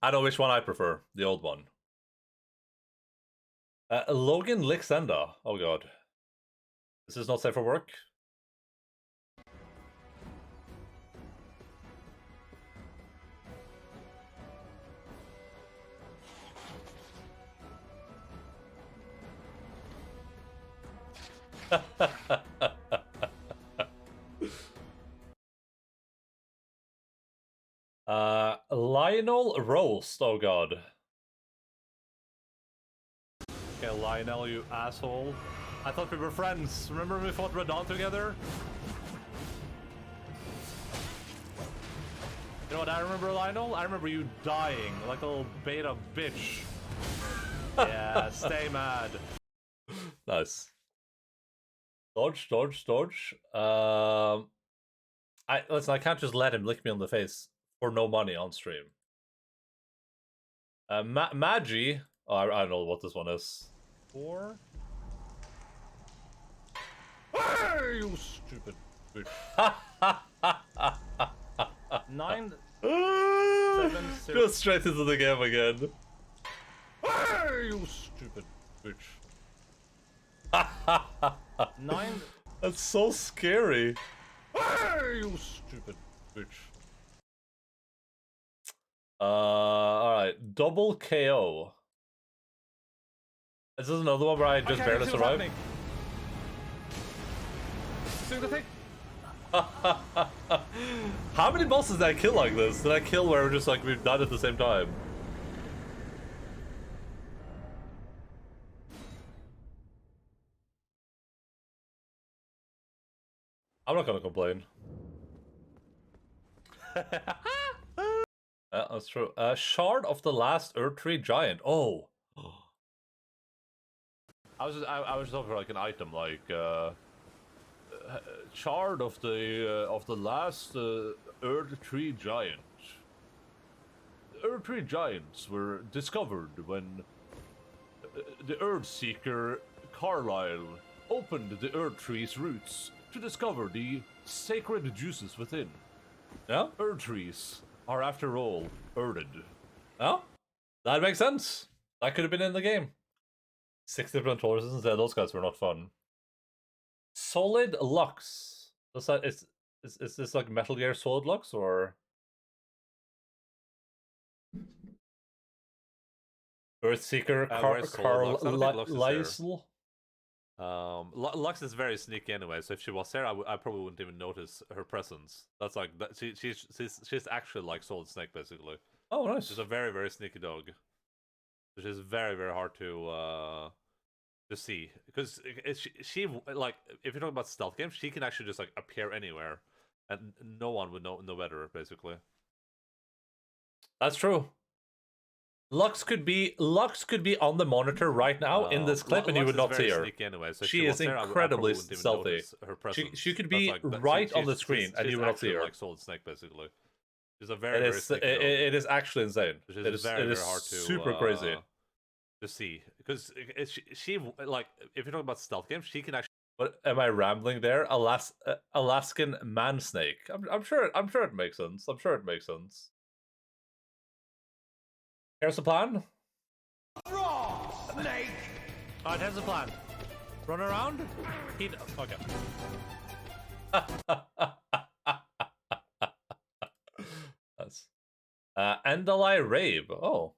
I know which one I prefer. The old one. Logan licks Enda. Oh god. This is not safe for work. Lionel roast. Oh god. Okay, Lionel, you asshole. I thought we were friends. Remember we fought Red Dawn together? You know what I remember, Lionel? I remember you dying like a little beta bitch. Yeah, stay mad. Nice. Dodge. Listen, I can't just let him lick me on the face for no money on stream. Magi. Oh, I don't know what this one is. 4. Hey, you stupid bitch. 9. 7. 6. Go straight into the game again. Hey, you stupid bitch. 9. That's so scary. Hey, you stupid bitch. Alright. Double KO. Is this another one where I just barely survived? Do the thing. How many bosses did I kill like this? Did I kill where we're just like we've died at the same time? I'm not gonna complain. That's true. Shard of the Last Earth Tree Giant. Oh. I was hoping for like an item like shard of the last Earth Tree Giant. Earth Tree Giants were discovered when the Earth Seeker Carlyle opened the Earth Tree's roots to discover the sacred juices within. Yeah? Earth Trees are, after all, earthed. Oh? That makes sense. That could have been in the game. 6 different horses, yeah, those guys were not fun. Solid Lux. Is this like Metal Gear Solid Lux or Earthseeker where's Solid Lux? I don't think Lux is there. Lysel? Lux is very sneaky anyway, so if she was there, I probably wouldn't even notice her presence. That's like that. She's actually like Solid Snake basically. Oh, nice. She's a very very sneaky dog. Which is very very hard to see because she like if you're talking about stealth games, she can actually just like appear anywhere, and no one would know better basically. That's true. Lux could be on the monitor right now in this clip, and you would not see her. Anyway, so she is incredibly stealthy. She could be right on the screen, and you would not see her. Like Solid Snake, basically. She's a very it is actually insane. It is very hard to super crazy to see because she like if you're talking about stealth games, she can actually. What am I rambling there? Alaskan man snake. I'm sure it makes sense. I'm sure it makes sense. Here's the plan. Wrong, Snake! Alright, here's the plan. Run around. Okay. That's Endaline Rave. Oh.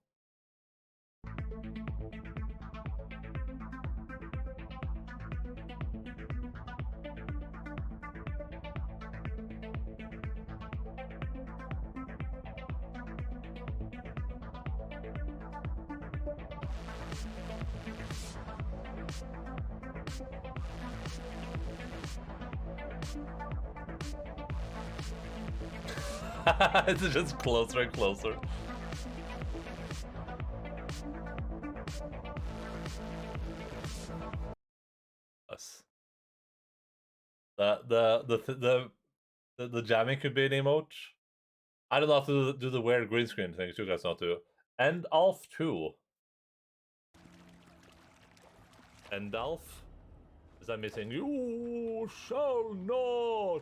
It's just closer and closer. Yes. The jamming could be an emote. I don't know how to do the weird green screen things. You guys know to. And Alf 2. And Alf? Is that missing? You shall not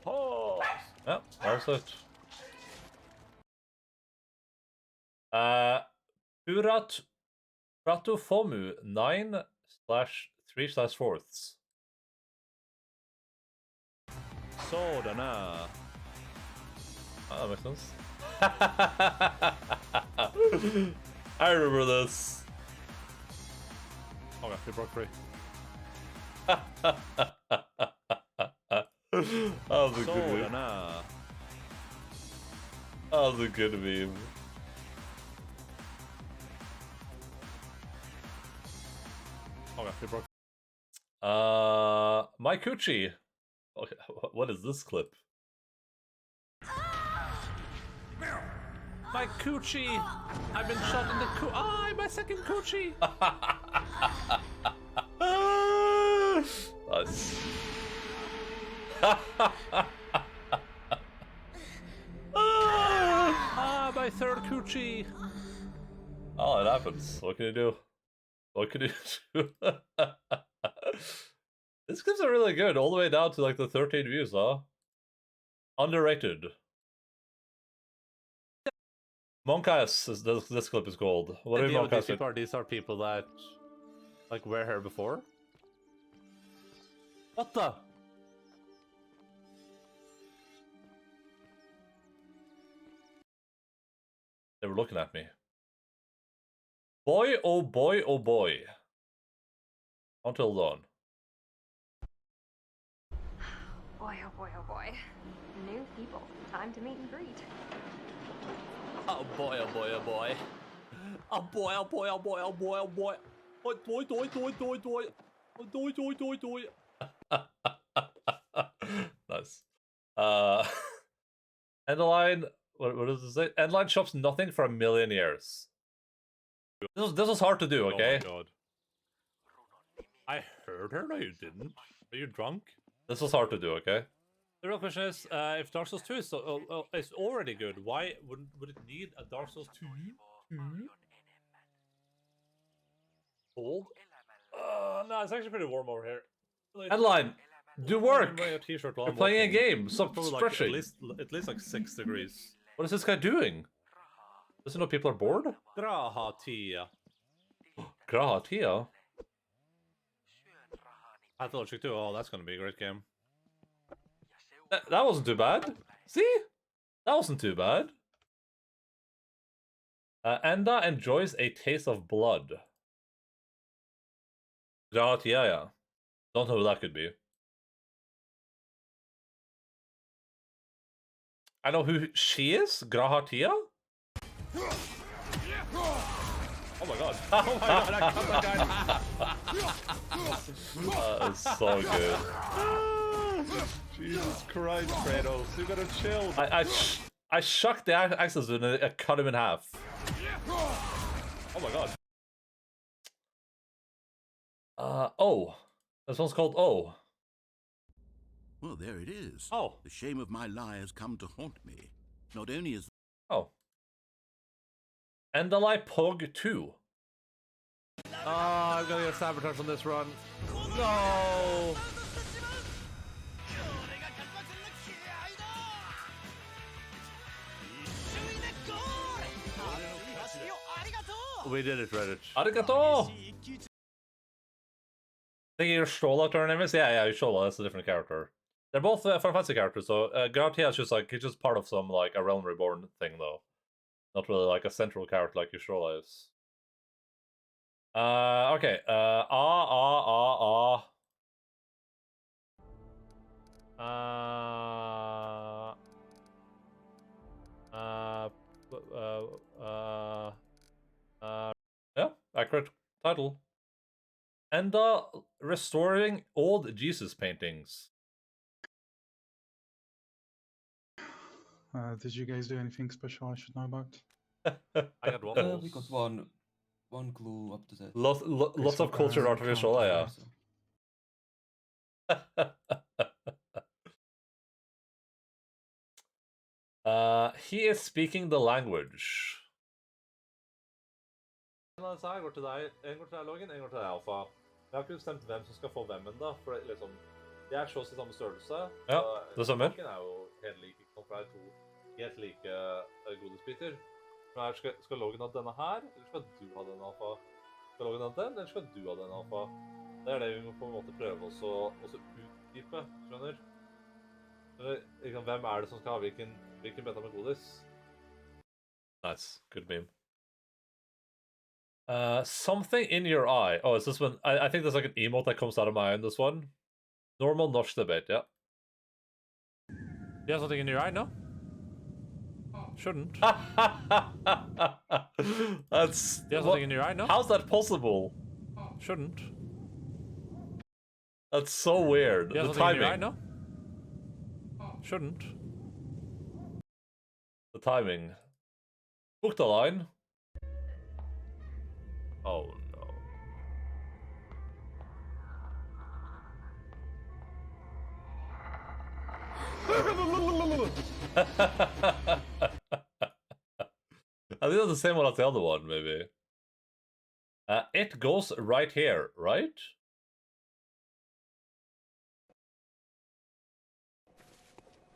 pass. Yep, that's it. Purat Pratofomu 9/3/4. Sådana. That makes sense. I remember this. Okay, you broke free. That was a good meme. That was a good meme. Okay, you broke. My coochie. Okay, what is this clip? My coochie! I've been shot in the coo. Ah, my second coochie! Nice. Ah, my third coochie! Oh, it happens. What can you do? What can you do? These clips are really good, all the way down to like the 13 views, huh? Underrated. Monkass, this clip is called. What are Monkass? These are people that like were here before. What the? They were looking at me. Boy, oh boy, oh boy. Until dawn. Boy, oh boy, oh boy. New people. Time to meet and greet. Oh boy, oh boy, oh boy. Oh boy, oh boy, oh boy, oh boy, oh boy. Oh boy, doy, doy, doy, doy. Oh doy, doy, doy, doy. Nice. Endaline, what does it say? Endaline shops nothing for 1,000,000 years. This was hard to do, okay? Oh my god. I heard her, no you didn't. Are you drunk? This was hard to do, okay? The real question is, if Dark Souls 2 is is already good, why would it need a Dark Souls 2? Cold? No, it's actually pretty warm over here. Endaline, do work! A t-shirt You're playing a game, stop stretching. At least like 6 degrees. What is this guy doing? Doesn't know people are bored? Grahatia. Grahatia? Pathologic 2, oh that's gonna be a great game. That wasn't too bad. See? That wasn't too bad. Enda enjoys a taste of blood. Grahatia, yeah. Don't know who that could be. I know who she is. Grahatia. Oh my god. Oh my god, I cut the guy. That is so good. Jesus Christ, Kratos, you gotta chill. I shucked the axes and I cut him in half. Oh my god. Oh. This one's called Oh. Well, there it is. Oh. The shame of my lie has come to haunt me. Not only is Oh. Endaline Pog 2. Oh, I'm gonna get sabotage on this run. No! We did it, Reddit. Arigato! I think you're Strolla to her name is? Yeah, Strolla, that's a different character. They're both Final Fantasy characters, so Gratia is just like, he's just part of some, like, a Realm Reborn thing, though. Not really like a central character like Strolla is. Okay, yeah, accurate title. Enda restoring old Jesus paintings. Did you guys do anything special I should know about? I got waffles. We got one clue up to that. Lots of culture artificial, yeah. He is speaking the language. En går til deg, en går til deg, Login, en går til deg, Alfa. Jeg har ikke bestemt hvem som skal få hvem enda, for liksom, de er slåss i samme størrelse. Ja, det stemmer. Login er jo helt like, ikke sant, for det er to helt like godisbiter. Men skal Login ha denne her, eller skal du ha den, Alfa? Skal Login ha den, eller skal du ha den, Alfa? Det er det vi må på en måte prøve også utdype, skjønner? Hvem er det som skal ha hvilken beta med godis? Nice, good meme. Something in your eye. Oh, is this one? I think there's like an emote that comes out of my eye in this one. Normal notch debate, yeah. You have something in your eye, no? Shouldn't. That's... You have something in your eye, no? How's that possible? Shouldn't. That's so weird. You have The something timing. in your eye, no? Shouldn't. The timing. Book the line. Oh no. I think that's the same one as the other one, maybe. It goes right here, right?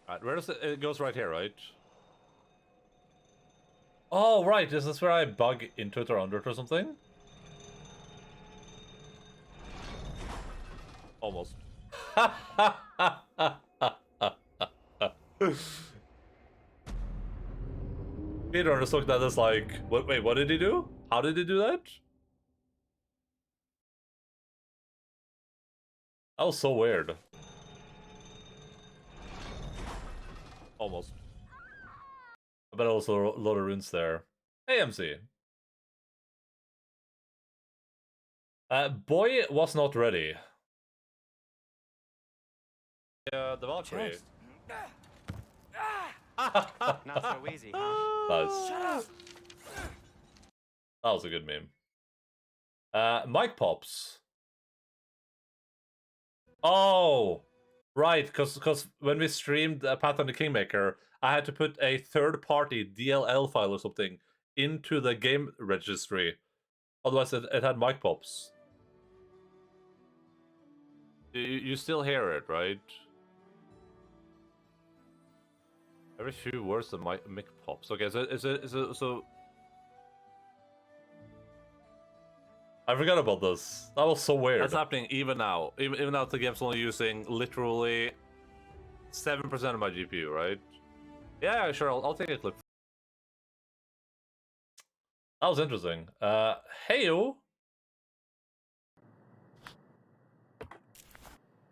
Alright, where does it goes right here, right? Oh, right. Is this where I bug into it or under it or something? Almost. Peter understood that as like, wait, what did he do? How did he do that? That was so weird. Almost. I bet also a lot of runes there. AMC. Boy was not ready. The Valkyrie. Not so easy, huh? Nice. Shut up! That was a good meme. Mic pops. Oh, right, because when we streamed Path of the Kingmaker, I had to put a third-party DLL file or something into the game registry. Otherwise, it had mic pops. You still hear it, right? Every few words the mic pops. Okay, so I forgot about this. That was so weird. That's happening even now. Even now, the game's only using literally 7% of my GPU, right? Yeah, sure. I'll take a clip. That was interesting. Heyo.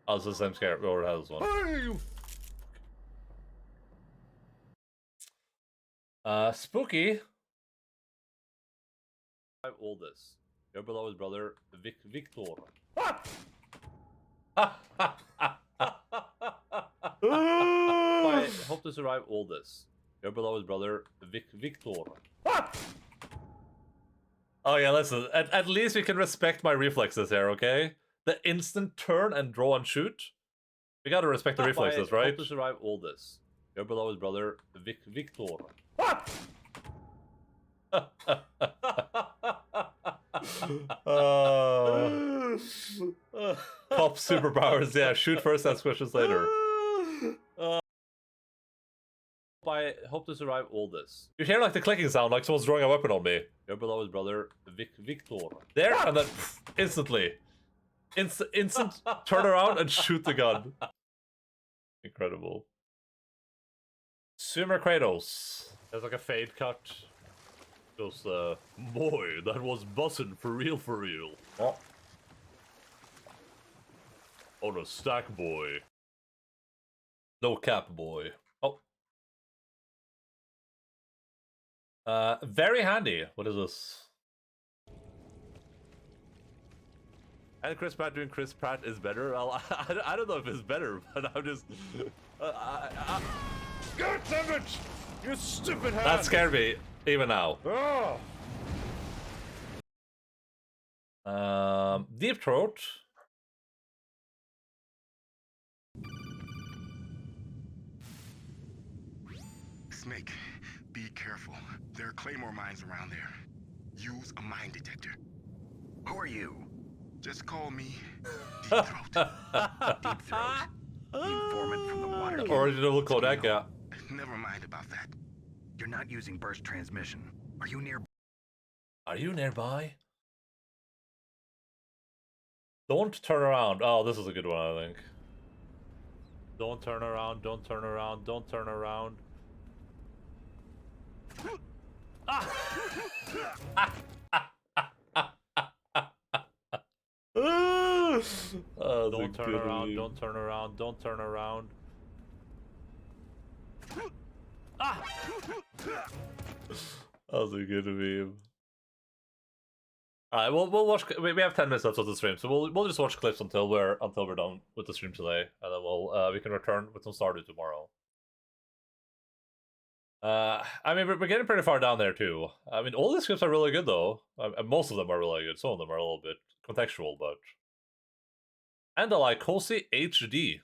Oh, it's the same scare. Or has one. Spooky. Oldest. Your beloved brother, Victor. What? I hope to survive all this. Your beloved brother, Victor. What? Oh yeah, listen. At least we can respect my reflexes here, okay? The instant turn and draw and shoot. We gotta respect the reflexes, right? Hope to survive all this. Your beloved brother, Victor. What? Pop superpowers, yeah. Shoot first, ask questions later. I hope to survive all this. You hear like the clicking sound, like someone's drawing a weapon on me. Your beloved brother, Victor. There, and then instantly. Instant turn around and shoot the gun. Incredible. Swimmer Kratos. There's like a fade cut. Goes, boy, that was bussin' for real, for real. Oh. On a stack, boy. No cap, boy. Oh. Very handy. What is this? And Chris Pratt doing Chris Pratt is better. Well, I don't know if it's better, but I'm just... God damn it! You stupid hand! That scared me, even now. Oh. Deep Throat. Snake, be careful. There are claymore mines around there. Use a mine detector. Who are you? Just call me Deep Throat. Deep Throat. The informant from the water. Original Kodak, yeah. Never mind about that. You're not using burst transmission. Are you near? Are you nearby? Don't turn around. Oh, this is a good one, I think. Don't turn around, don't turn around, don't turn around. Ah! Oh, don't turn around, don't turn around, don't turn around. Ah! That was a good meme. Alright, we'll watch. We have 10 minutes left of the stream, so we'll just watch clips until we're done with the stream today, and then we can return with some Stardew tomorrow. I mean, we're getting pretty far down there too. I mean, all these scripts are really good though. Most of them are really good. Some of them are a little bit contextual, but. Endaline Cozy HD.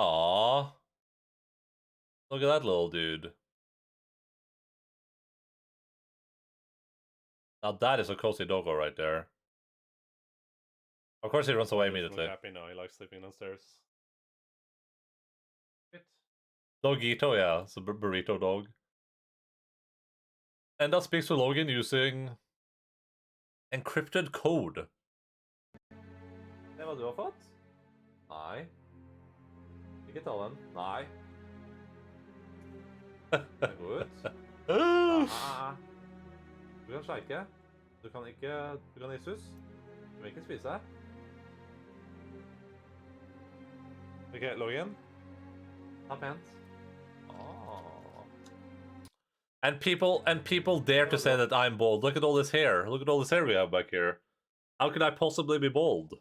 Aww. Look at that little dude. Now that is a cozy doggo right there. Of course he runs away immediately. Happy now. He likes sleeping downstairs. Dogito, yeah. It's a burrito dog. And that speaks to Logan using encrypted code. Se hva du har fått? Nei. Ikke ta den. Nei. Gå ut. Du kan sleike. Du kan gi sus. Du vil ikke spise. Ok, Logan. Ta pent. And people dare to say that I'm bald. Look at all this hair. Look at all this hair we have back here. How could I possibly be bald?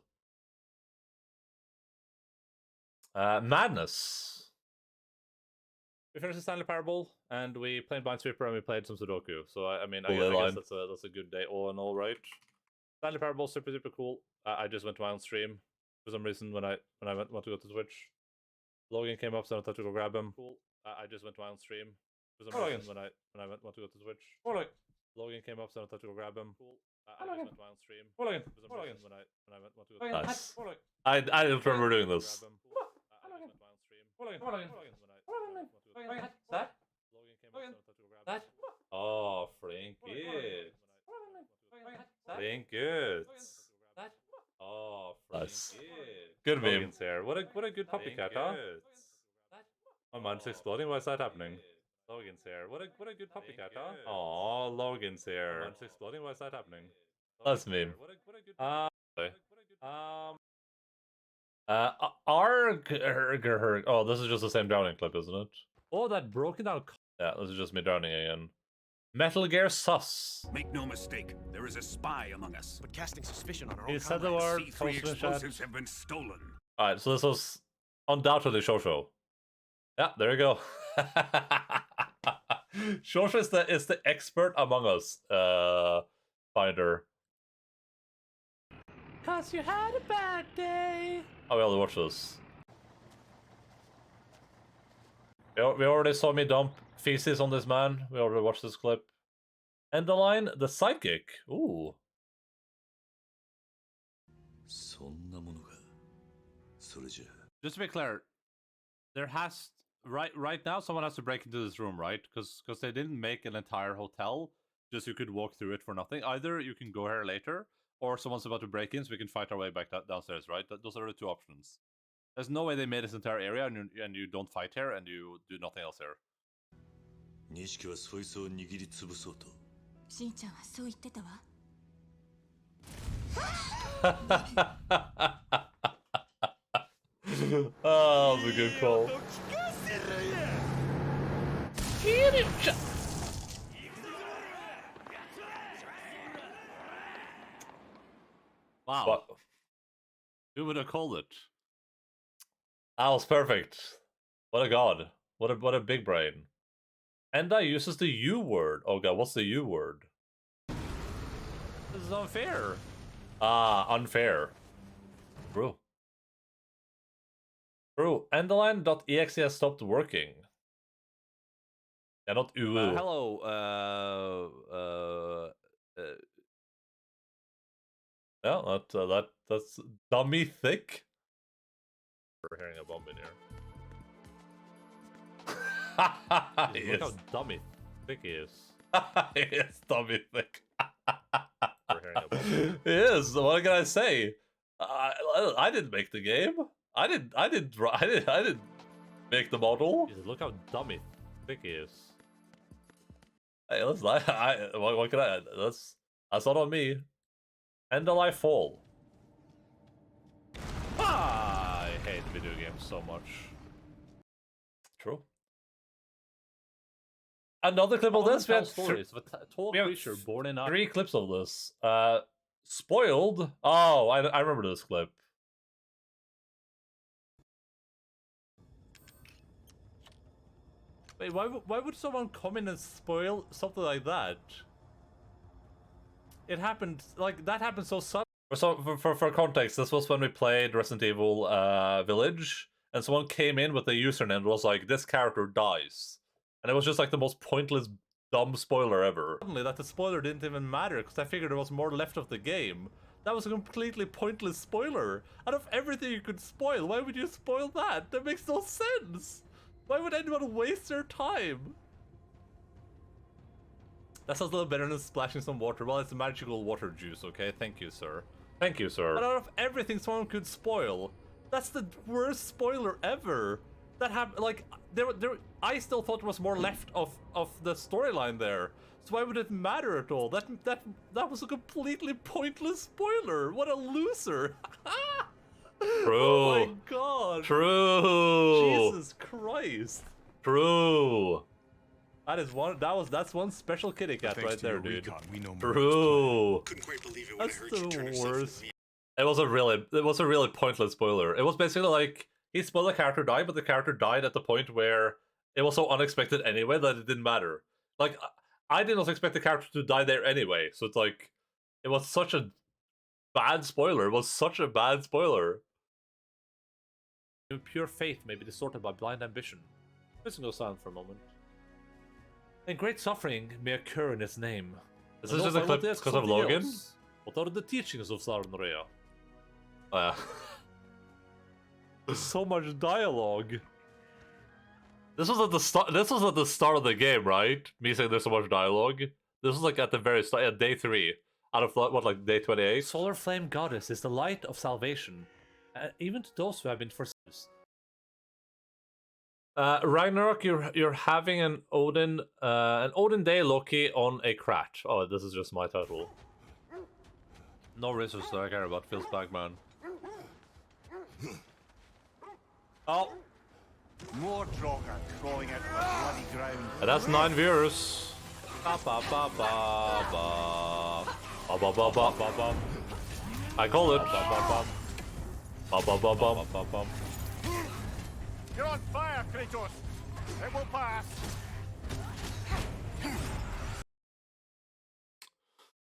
Madness. We finished the Stanley Parable, and we played Minesweeper, and we played some Sudoku. So I mean, I guess that's a good day all in all, right? Stanley Parable, super cool. I just went to my own stream for some reason when I went to go to Twitch. Logan came up, so I thought to go grab him. Cool. I just went to my own stream. For some reason, when I went to go to Twitch. Logan came up, so I thought to go grab him. Cool. I just went to my own stream. For some reason, when I went to go to Twitch. Nice. I don't remember doing this. Oh, Frankie. Oh, nice. Good meme. What a good puppy cat, huh? My mind's exploding. Why is that happening? Logan's here. What a good puppy cat, huh? Aw, Logan's here. Mine's exploding. Why is that happening? That's me. Oh, this is just the same drowning clip, isn't it? Oh, that broken down. Yeah, this is just me drowning again. Metal Gear Sus. Make no mistake, there is a spy among us. But casting suspicion on our He own said the comrades. word. C3 explosives have been stolen. Alright, so this was undoubtedly Shosho. Yeah, there you go. Shosho is the expert among us finder. Cause you had a bad day. Oh, we already watched this. We already saw me dump feces on this man. We already watched this clip. Endaline, the sidekick. Ooh. Just to be clear, there has right now someone has to break into this room, right? Because they didn't make an entire hotel just you could walk through it for nothing. Either you can go here later, or someone's about to break in, so we can fight our way back downstairs, right? Those are the two options. There's no way they made this entire area, and you don't fight here, and you do nothing else here. 錦はそいつを握りつぶそうと。しんちゃんはそう言ってたわ。Oh, that was a good call. Get him! Wow. What? Who would have called it? That was perfect. What a god. What a big brain. Enda uses the U word. Oh god, what's the U word? This is unfair. Ah, unfair. Bro. Bro, Endaline.exe has stopped working. Yeah, not uwu. Hello, yeah, that's dummy thick. We're hearing a bomb in here. Look how dummy thick he is. He is dummy thick. We're hearing a bomb. He is. What can I say? I didn't make the game. I didn't make the model. Jesus, look how dummy thick he is. Hey, listen, what can I? That's not on me. Endaline fall. I hate video games so much. True. Another clip of this. We had stories of a tall creature born in 3 clips of this. Spoiled. Oh, I remember this clip. Wait, why would someone come in and spoil something like that? It happened, like, that happened so suddenly. So, for context, this was when we played Resident Evil Village, and someone came in with a username and was like, this character dies. And it was just like the most pointless, dumb spoiler ever. Suddenly, that the spoiler didn't even matter, because I figured there was more left of the game. That was a completely pointless spoiler. Out of everything you could spoil, why would you spoil that? That makes no sense! Why would anyone waste their time? That sounds a little better than splashing some water. Well, it's magical water juice, okay? Thank you, sir. Thank you, sir. But out of everything someone could spoil, that's the worst spoiler ever. That happened, like, I still thought there was more left of the storyline there. So why would it matter at all? That was a completely pointless spoiler. What a loser. True. Oh my god. True. Jesus Christ. True. That's one special kitty cat right there, dude. True. That's the worst. It was a really pointless spoiler. It was basically like he spoiled the character died, but the character died at the point where it was so unexpected anyway that it didn't matter. Like I did not expect the character to die there anyway, so it's like it was such a bad spoiler. It was such a bad spoiler. Pure faith may be distorted by blind ambition. Listen to silent for a moment. And great suffering may occur in his name. This is just a clip because of Logan? Else. What are the teachings of Sarnorea? So much dialogue. This was at the start. This was at the start of the game, right? Me saying there's so much dialogue. This was like at the very start, at day 3, out of what, like day 28. Solar flame goddess is the light of salvation, even to those who have been forsaken. Ragnarok, you're having an Odin Day Loki on a crat. Oh, this is just my title. No resources that I care about. Feels bad, man. Oh, More Draugr crawling out of the bloody ground. and that's 9 viewers. Ba ba ba ba ba. Ba ba ba ba ba ba. I call it. Ba ba ba. Ba ba ba ba ba ba. You're on fire, Kratos. It will pass.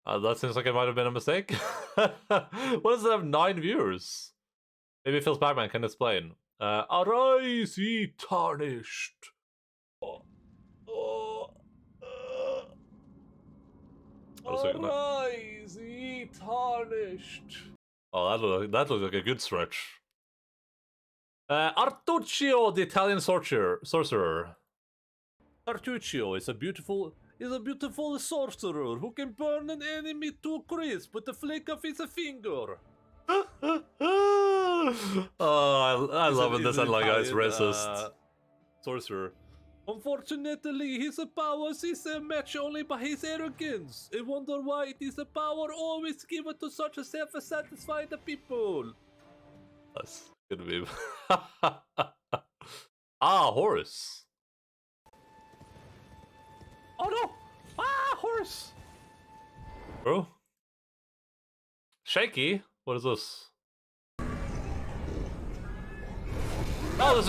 That seems like it might have been a mistake. What does it have 9 viewers? Maybe Phil's Pac-Man can explain. Arise, ye tarnished. Arise, ye tarnished. Oh, that looks like a good stretch. Artuccio, the Italian sorcerer. Artuccio is a beautiful sorcerer who can burn an enemy to a crisp with a flick of his finger. Oh, I love when this Endaline guy is racist. Sorcerer. Unfortunately, his powers is matched only by his arrogance. I wonder why it is a power always given to such a self-satisfied people. That's gonna be. Horse. Oh no! Horse! Bro? Shaky? What is this? Oh,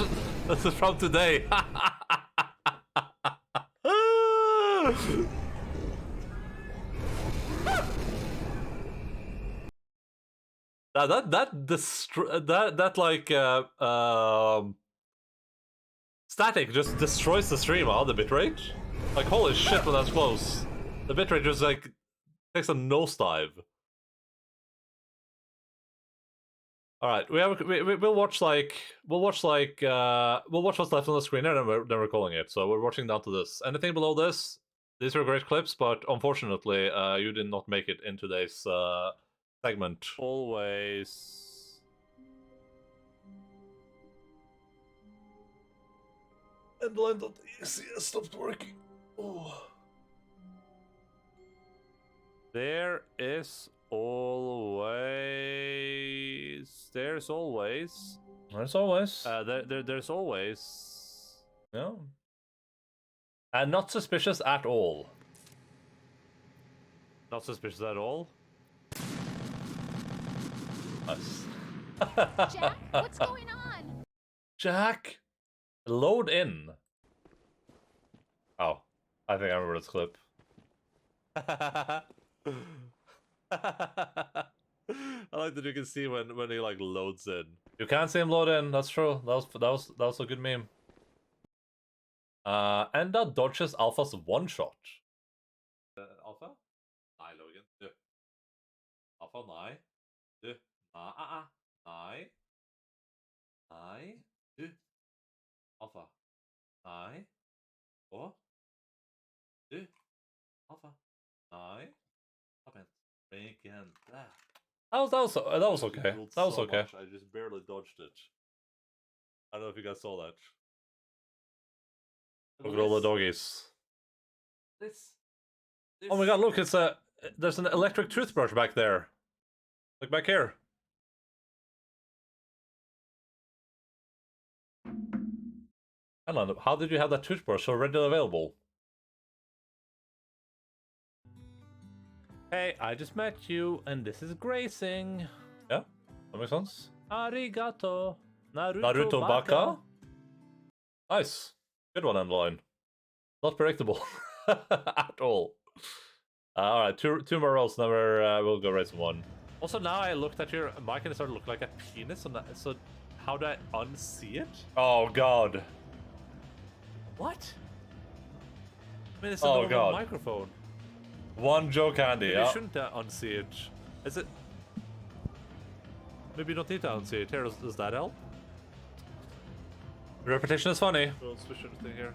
this is from today. Static just destroys the stream, the bitrate. Like, holy shit, when that's close. The bitrate just like takes a nosedive. All right, we'll watch what's left on the screen, and then we're calling it. So we're watching down to this. Anything below this? These are great clips, but unfortunately, you did not make it in today's segment. Always. Endaline.exe stopped working. Oh. There's always. There's always. No. And not suspicious at all. Not suspicious at all. Us. Jack, what's going on? Jack, load in. Oh, I think I remember this clip. I like that you can see when he like loads in. You can't see him load in. That's true. That was a good meme. Enda dodges Alpha's one shot. Alpha? Nei, Logan. Du. Alpha, nei. Du. Nei. Nei. Du. Alpha. Nei. Og. Du. Alpha. Nei. Again. That was okay. That was okay. I just barely dodged it. I don't know if you guys saw that. Look at all the doggies. Oh my god, look, there's an electric toothbrush back there. Look back here. Endaline, how did you have that toothbrush so readily available? Hey, I just met you, and this is Gracing. Yeah, that makes sense. Arigato. Naruto Baka? Nice. Good one, Endaline. Not predictable at all. Alright, two more rolls, then we'll go race one. Also, now I looked at your mic and it started to look like a penis, so how do I unsee it? Oh god. What? I mean, it's a normal microphone. One Joe Candy, yeah. You shouldn't unsee it. Is it? Maybe you don't need to unsee it. Here, does that help? Repetition is funny. We'll switch everything here.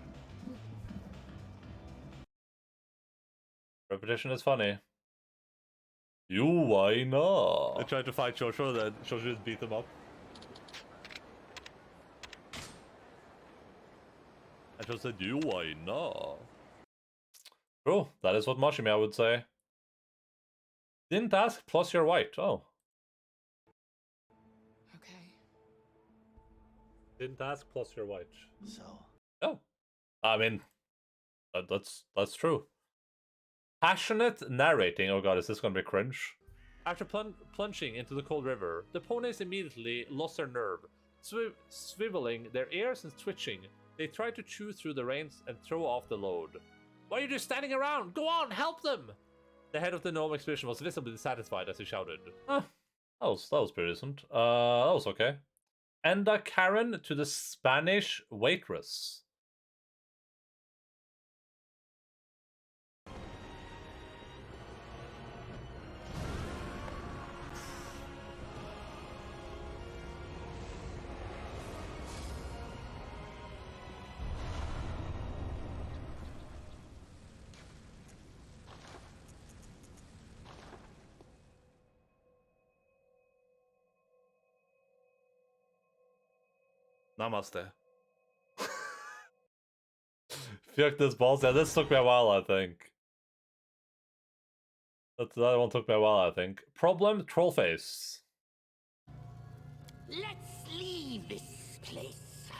Repetition is funny. You, why not? I tried to fight Joshua, then Joshua just beat him up. just said, you why not? True, that is what Mashimia would say. Didn't ask, plus you're white. Oh. Okay. Didn't ask, plus you're white. So, Oh. I mean, that's true. Passionate narrating. Oh god, is this gonna be cringe? After plunging into the cold river, the ponies immediately lost their nerve. Swiveling their ears and twitching, they tried to chew through the reins and throw off the load. Why are you just standing around? Go on, help them! The head of the gnome expedition was visibly dissatisfied as he shouted. That was pretty decent. That was okay. Enda Karen to the Spanish waitress. Namaste. Fuck this balls. Yeah, this took me a while, I think. That one took me a while, I think. Problem, Trollface. Let's leave this place.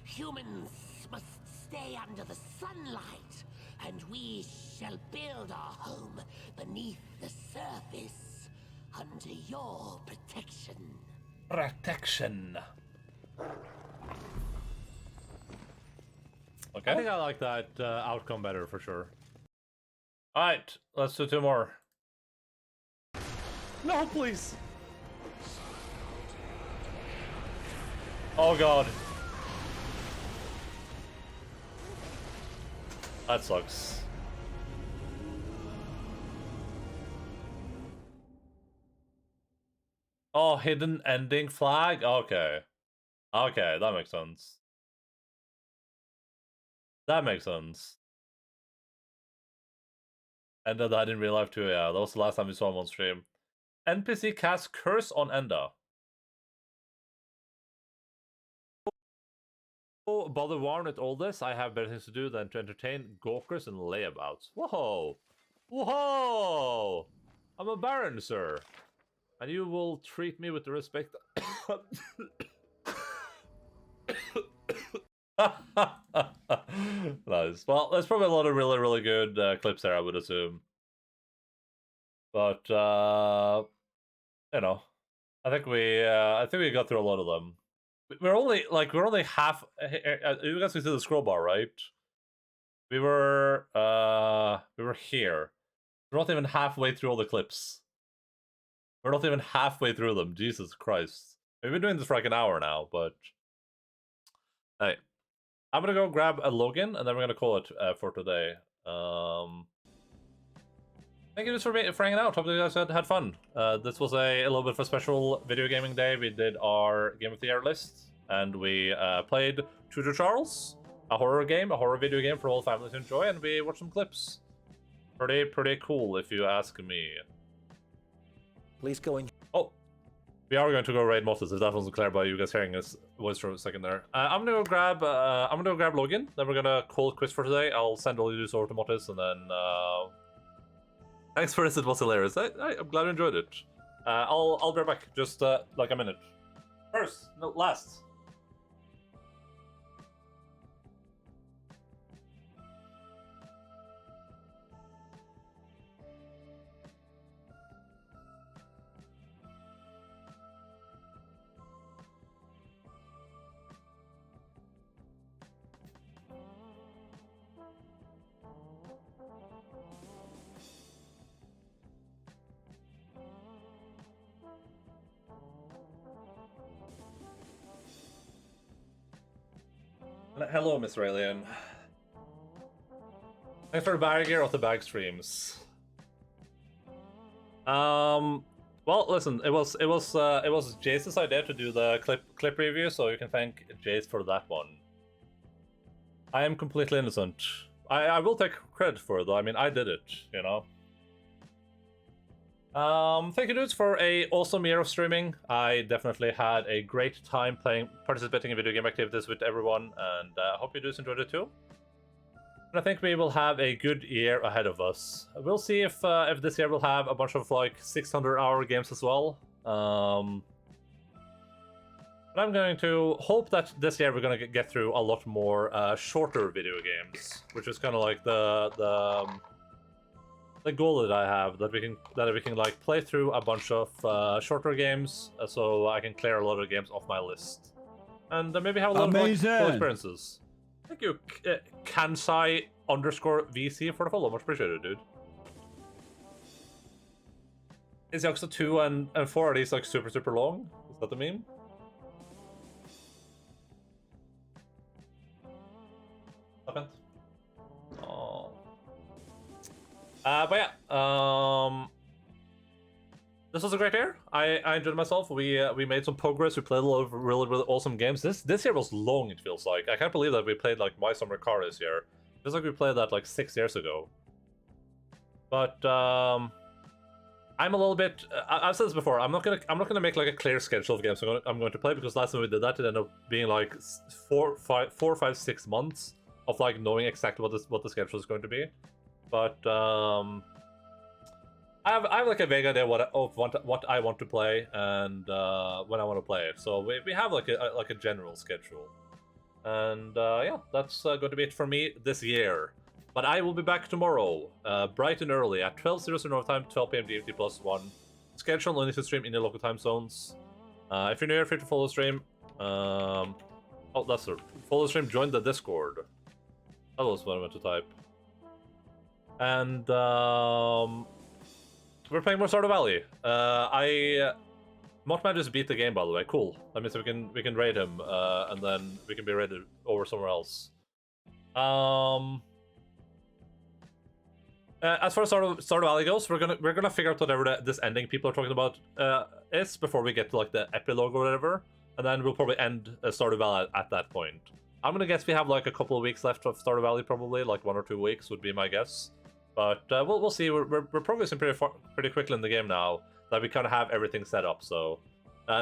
Humans must stay under the sunlight, and we shall build our home beneath the surface, under your protection. Protection. Okay. I think I like that outcome better for sure. Alright, let's do 2 more. No, please! Oh god. That sucks. Oh, hidden ending flag? Okay. Okay, that makes sense. That makes sense. And then that in real life too, yeah. That was the last time we saw him on stream. NPC casts Curse on Enda. Oh, bother warn with all this, I have better things to do than to entertain gawkers and layabouts. Whoa! Whoa! I'm a baron, sir. And you will treat me with the respect... Nice. Well, there's probably a lot of really, really good clips there, I would assume. But you know, I think we got through a lot of them. We're only half. You guys can see the scroll bar, right? We were here. We're not even halfway through all the clips. We're not even halfway through them. Jesus Christ. We've been doing this for like an hour now, but hey. I'm gonna go grab a login, and then we're gonna call it for today. Thank you just for hanging out. Hope you guys had fun. This was a little bit of a special video gaming day. We did our Game of the Year list, and we played Tudor Charles, a horror video game for all families to enjoy, and we watched some clips. Pretty cool, if you ask me. Please go in. Oh. We are going to go raid Mottis, if that wasn't clear by you guys hearing his voice for a second there. I'm gonna go grab Logan, then we're gonna call it quits for today. I'll send all you over to Mottis, and then thanks for this, it was hilarious. I'm glad you enjoyed it. I'll be right back, just like a minute. First, no, last. Hello, Miss Raelian. Thanks for the bag gear off the bag streams. Well, listen, it was Jace's idea to do the clip review, so you can thank Jace for that one. I am completely innocent. I will take credit for it, though. I mean, I did it, you know. Thank you, dudes, for a awesome year of streaming. I definitely had a great time participating in video game activities with everyone, and I hope you dudes enjoyed it too. And I think we will have a good year ahead of us. We'll see if this year we'll have a bunch of like 600-hour games as well. But I'm going to hope that this year we're going to get through a lot more shorter video games, which is kind of like the goal that I have, that we can like play through a bunch of shorter games, so I can clear a lot of games off my list, and maybe have a lot of like, cool experiences. Thank you, Kansai_VC for the follow. Much appreciated, dude. Is Yakuza 2 and 4 are these like super long? Is that the meme? Oh. But yeah, this was a great year. I enjoyed myself. We made some progress. We played a lot of really awesome games. This year was long. It feels like I can't believe that we played like My Summer Car this year. It feels like we played that like 6 years ago. But I'm a little bit. I've said this before. I'm not gonna make like a clear schedule of games I'm going to play, because last time we did that, it ended up being like 4, 5, 6 months of like knowing exactly what the schedule is going to be. But I have like a vague idea what I want to play and when I want to play it. So we have like a general schedule, and yeah, that's going to be it for me this year. But I will be back tomorrow, bright and early at 12:00 North Time, 12 p.m. DMT +1. Schedule only to stream in your local time zones. If you're new here, feel free to follow the stream. Oh, that's it. Follow the stream. Join the Discord. That was what I meant to type. And we're playing more Stardew Valley. Mothman just beat the game, by the way. Cool. That means we can raid him, and then we can be raided over somewhere else. As far as Stardew Valley goes, we're gonna figure out whatever this ending people are talking about is before we get to like the epilogue or whatever, and then we'll probably end Stardew Valley at that point. I'm gonna guess we have like a couple of weeks left of Stardew Valley, probably like 1 or 2 weeks would be my guess. But we'll see. We're progressing pretty quickly in the game now that we kind of have everything set up. So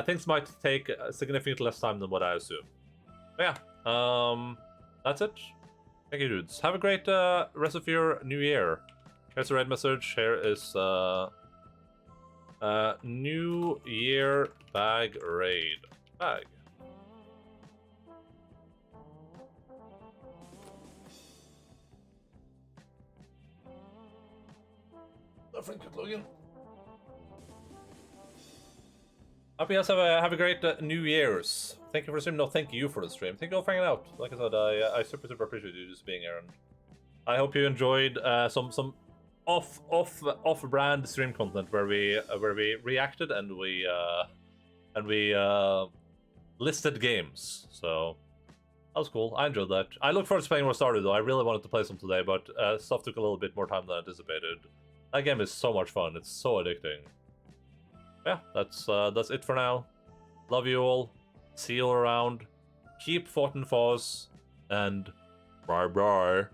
things might take significantly less time than what I assume. But yeah, that's it. Thank you, dudes. Have a great rest of your new year. Here's a red message. Here is New Year bag raid. Bag. Logan. Hope you guys have a great New Year's. Thank you for the stream. No, thank you for the stream. Thank you all for hanging out. Like I said, I super appreciate you just being here, and I hope you enjoyed some off-brand stream content where we reacted and we listed games. So that was cool. I enjoyed that. I look forward to playing more Stardew though. I really wanted to play some today, but stuff took a little bit more time than anticipated. That game is so much fun. It's so addicting. Yeah, that's it for now. Love you all. See you all around. Keep fighting foes, and bye bye.